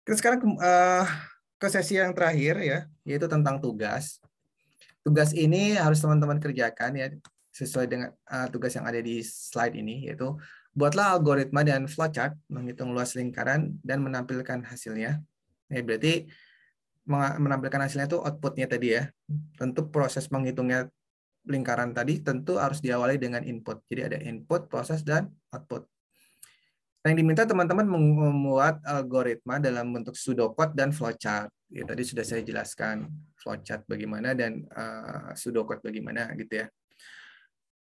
Kita sekarang ke sesi yang terakhir ya, yaitu tentang tugas. Tugas ini harus teman-teman kerjakan ya sesuai dengan tugas yang ada di slide ini, yaitu buatlah algoritma dan flowchart menghitung luas lingkaran dan menampilkan hasilnya. Ya, berarti menampilkan hasilnya itu outputnya tadi ya. Tentu proses menghitungnya lingkaran tadi tentu harus diawali dengan input. Jadi ada input, proses, dan output. Yang diminta teman-teman membuat algoritma dalam bentuk pseudocode dan flowchart. Ya, tadi sudah saya jelaskan flowchart bagaimana dan pseudocode bagaimana gitu ya.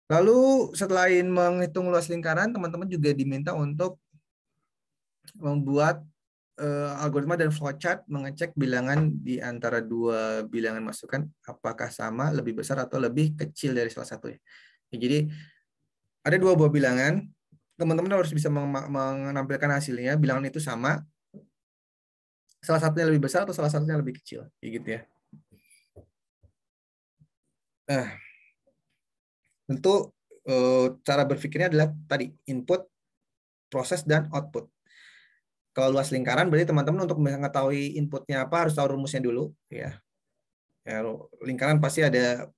Lalu setelah menghitung luas lingkaran, teman-teman juga diminta untuk membuat algoritma dan flowchart mengecek bilangan di antara dua bilangan masukan apakah sama, lebih besar atau lebih kecil dari salah satunya. Ya, jadi ada dua buah bilangan, teman-teman harus bisa menampilkan hasilnya, bilangan itu sama, salah satunya lebih besar atau salah satunya lebih kecil, kayak gitu ya. Nah, tentu cara berpikirnya adalah tadi input, proses, dan output. Kalau luas lingkaran berarti teman-teman untuk mengetahui inputnya apa harus tahu rumusnya dulu, ya. Ya, lingkaran pasti ada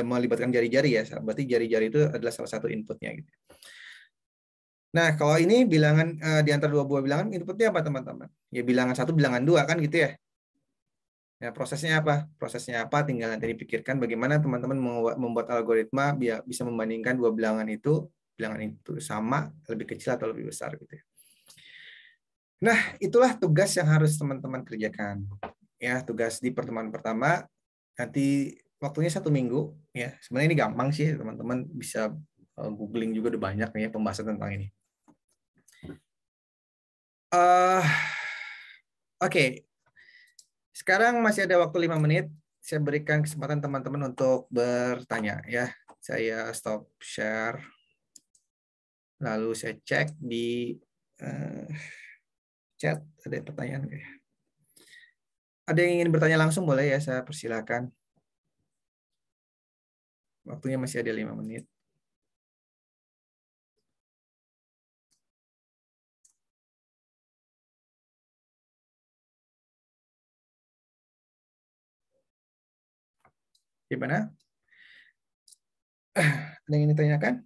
melibatkan jari-jari ya, berarti jari-jari itu adalah salah satu inputnya gitu. Nah, kalau ini bilangan di antara dua buah bilangan inputnya apa teman-teman? Ya bilangan 1, bilangan 2 kan gitu ya. Ya, prosesnya apa? Prosesnya apa? Tinggal nanti dipikirkan bagaimana teman-teman membuat algoritma biar bisa membandingkan dua bilangan itu sama, lebih kecil atau lebih besar gitu ya. Nah, itulah tugas yang harus teman-teman kerjakan. Ya, tugas di pertemuan pertama nanti waktunya 1 minggu ya. Sebenarnya ini gampang sih, teman-teman bisa googling juga udah banyak ya pembahasan tentang ini. Oke. Sekarang masih ada waktu 5 menit. Saya berikan kesempatan teman-teman untuk bertanya ya. Saya stop share. Lalu saya cek di chat ada pertanyaan kayak. Ada yang ingin bertanya langsung boleh ya, saya persilakan. Waktunya masih ada 5 menit. Gimana? Ada yang ingin ditanyakan?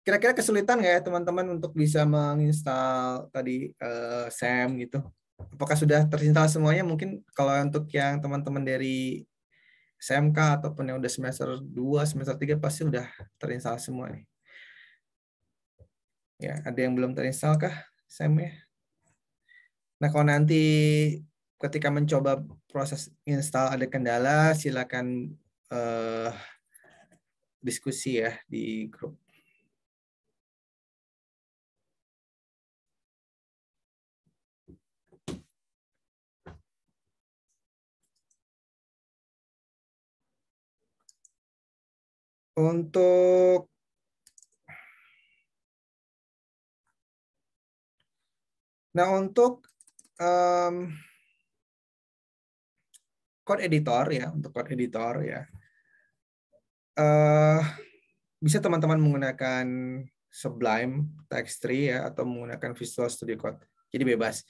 Kira-kira kesulitan nggak ya teman-teman untuk bisa menginstal tadi SAM gitu? Apakah sudah terinstall semuanya? Mungkin kalau untuk yang teman-teman dari SMK ataupun yang udah semester 2, semester 3 pasti udah terinstall semua nih. Ya, ada yang belum terinstall kah SAM-nya? Nah, kalau nanti ketika mencoba proses install ada kendala, silakan diskusi ya di grup. Untuk code editor ya, untuk code editor ya, bisa teman-teman menggunakan Sublime Text 3 ya, atau menggunakan Visual Studio Code. Jadi bebas.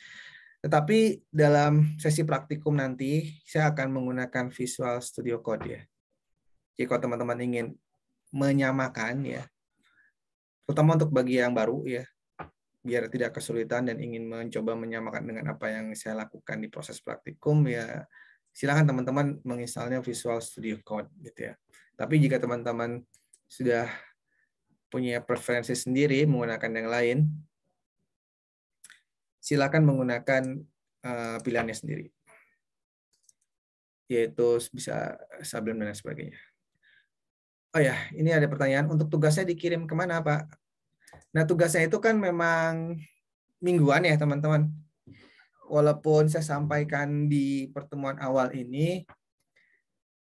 Tetapi dalam sesi praktikum nanti saya akan menggunakan Visual Studio Code ya. Jadi kalau teman-teman ingin menyamakan ya, terutama untuk bagi yang baru ya, biar tidak kesulitan dan ingin mencoba menyamakan dengan apa yang saya lakukan di proses praktikum ya, silakan teman-teman menginstalnya Visual Studio Code gitu ya. Tapi jika teman-teman sudah punya preferensi sendiri menggunakan yang lain, silakan menggunakan pilihannya sendiri, yaitu bisa Sublime dan sebagainya. Oh ya, ini ada pertanyaan, untuk tugasnya dikirim kemana Pak? Nah, tugasnya itu kan memang mingguan ya teman-teman. Walaupun saya sampaikan di pertemuan awal ini,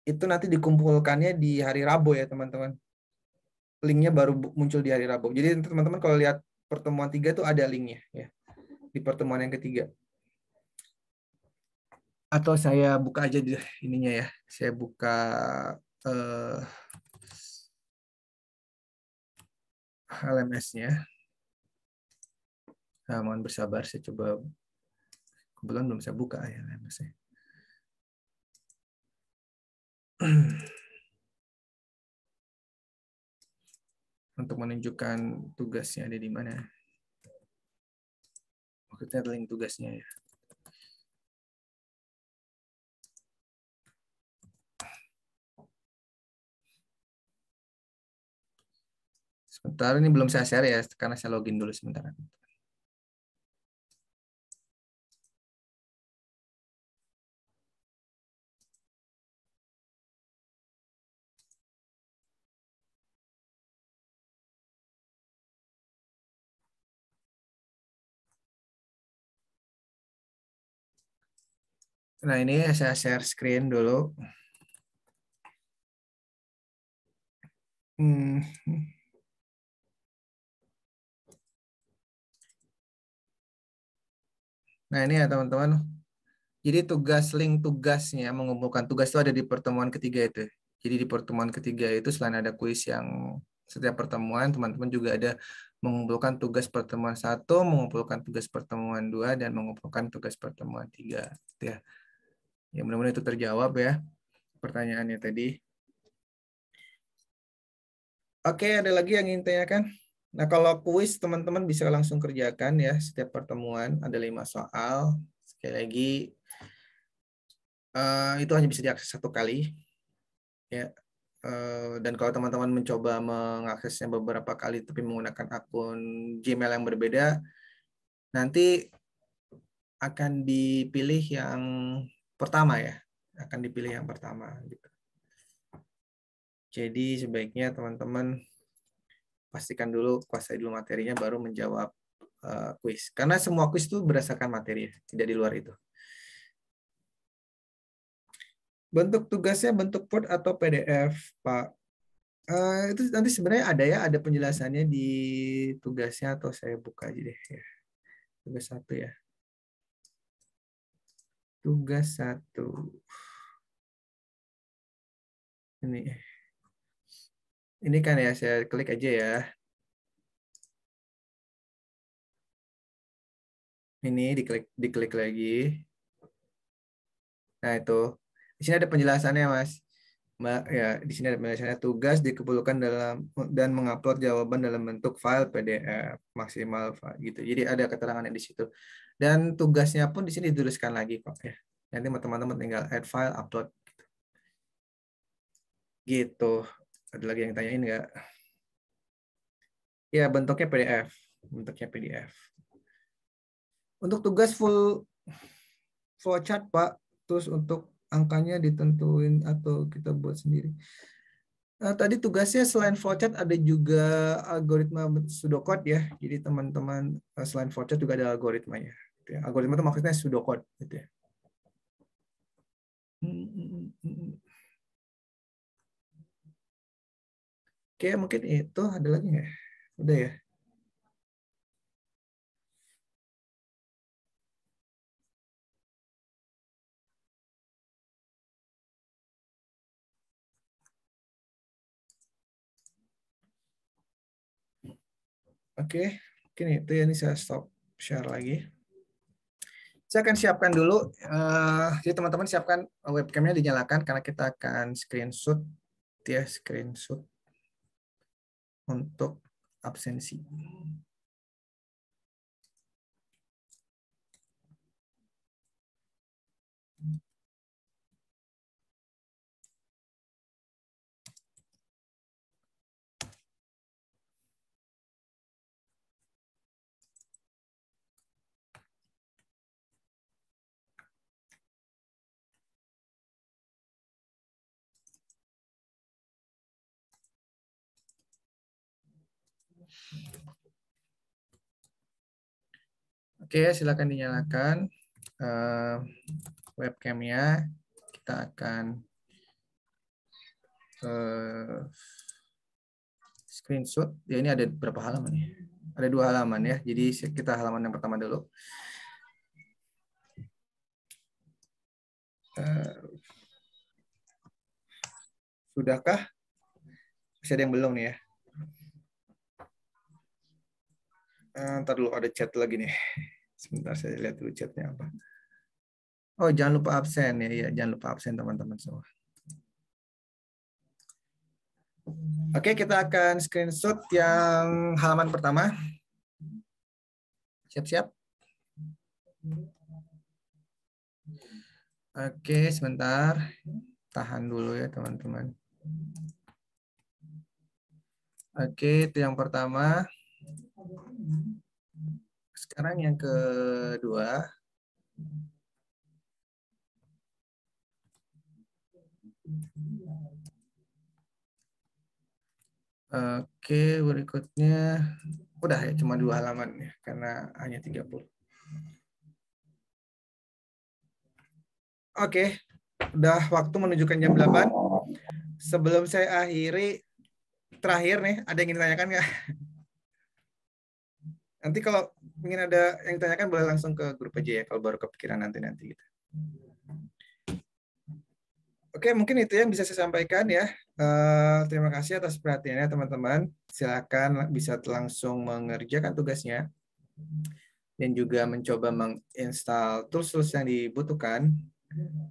itu nanti dikumpulkannya di hari Rabu ya teman-teman. Linknya baru muncul di hari Rabu. Jadi teman-teman kalau lihat pertemuan 3 itu ada linknya ya, di pertemuan yang ketiga. Atau saya buka aja di ininya ya. Saya buka LMS-nya. Nah, mohon bersabar, saya coba. Kebetulan belum saya buka ya LMS-nya. Untuk menunjukkan tugasnya ada di mana. Maksudnya link tugasnya ya. Sebentar, ini belum saya share ya, karena saya login dulu sebentar. Nah, ini saya share screen dulu. Nah, ini ya teman-teman. Jadi link tugasnya, mengumpulkan tugas itu ada di pertemuan ketiga itu. Jadi di pertemuan ketiga itu selain ada kuis yang setiap pertemuan, teman-teman juga ada mengumpulkan tugas pertemuan 1, mengumpulkan tugas pertemuan 2, dan mengumpulkan tugas pertemuan 3. Ya, ya mudah-mudahan itu terjawab ya pertanyaannya tadi. Oke, ada lagi yang ingin tanyakan? Nah, kalau kuis teman-teman bisa langsung kerjakan ya, setiap pertemuan ada 5 soal. Sekali lagi, itu hanya bisa diakses 1 kali. Ya. Dan kalau teman-teman mencoba mengaksesnya beberapa kali tapi menggunakan akun Gmail yang berbeda, nanti akan dipilih yang pertama ya. Akan dipilih yang pertama. Gitu. Jadi sebaiknya teman-teman pastikan dulu, kuasai dulu materinya, baru menjawab kuis. Karena semua kuis itu berdasarkan materi, tidak di luar itu. Bentuk tugasnya bentuk Word atau PDF, Pak? Itu nanti sebenarnya ada penjelasannya di tugasnya, atau saya buka aja deh ya. Tugas 1 ya. Tugas 1. Ini kan ya, saya klik aja ya. Ini diklik lagi. Nah, itu. Di sini ada penjelasannya, Mas. Mbak, ya, di sini ada penjelasannya tugas dikumpulkan dalam dan mengupload jawaban dalam bentuk file PDF maksimal gitu. Jadi ada keterangannya di situ. Dan tugasnya pun di sini dituliskan lagi kok ya. Nanti teman-teman tinggal add file, upload gitu. Ada lagi yang tanyain nggak? Ya, bentuknya PDF. Bentuknya PDF. Untuk tugas full flowchart, Pak. Terus untuk angkanya ditentuin atau kita buat sendiri. Tadi tugasnya selain flowchart ada juga algoritma pseudocode ya. Jadi teman-teman selain flowchart juga ada algoritmanya. Gitu ya. Algoritma itu maksudnya pseudocode gitu ya. Oke, mungkin itu ada lagi nggak? Udah ya. Oke, mungkin itu ya, ini saya stop share lagi. Saya akan siapkan dulu, jadi teman-teman siapkan webcamnya dinyalakan karena kita akan screenshot ya, screenshot untuk absensi. Oke, silakan dinyalakan webcamnya. Kita akan screenshot. Ya, ini ada berapa halaman ya? Ada 2 halaman ya. Jadi kita halaman yang pertama dulu. Sudahkah? Masih ada yang belum nih ya? Ntar dulu ada chat lagi nih. Sebentar saya lihat dulu chatnya apa. Oh, jangan lupa absen ya. Ya, jangan lupa absen teman-teman semua. Oke, kita akan screenshot yang halaman pertama. Siap-siap. Oke, sebentar. Tahan dulu ya, teman-teman. Oke, itu yang pertama. Sekarang yang kedua. Oke, berikutnya. Udah ya, cuma 2 halaman ya, karena hanya 30. Oke, udah waktu menunjukkan jam 8. Sebelum saya akhiri, terakhir nih, ada yang ingin ditanyakan nggak? Nanti kalau ingin ada yang ditanyakan, boleh langsung ke grup aja ya, kalau baru kepikiran nanti-nanti gitu. Oke, mungkin itu yang bisa saya sampaikan ya. Terima kasih atas perhatiannya teman-teman. Silakan bisa langsung mengerjakan tugasnya dan juga mencoba menginstal tools-tools yang dibutuhkan.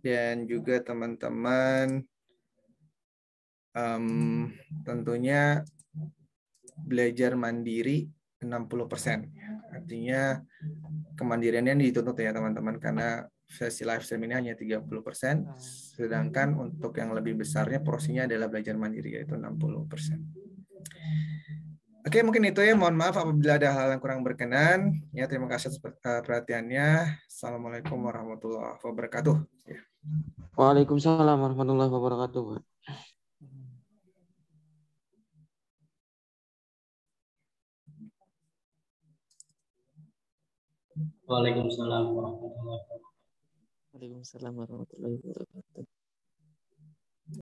Dan juga teman-teman tentunya belajar mandiri 60%. Artinya kemandiriannya dituntut ya teman-teman, karena sesi live stream ini hanya 30%, sedangkan untuk yang lebih besarnya porsinya adalah belajar mandiri, yaitu 60%. Oke, mungkin itu ya. Mohon maaf apabila ada hal yang kurang berkenan. Ya, terima kasih atas perhatiannya. Assalamualaikum warahmatullahi wabarakatuh. Ya. Waalaikumsalam warahmatullahi wabarakatuh. Waalaikumsalam warahmatullahi wabarakatuh. Waalaikumsalam warahmatullahi wabarakatuh.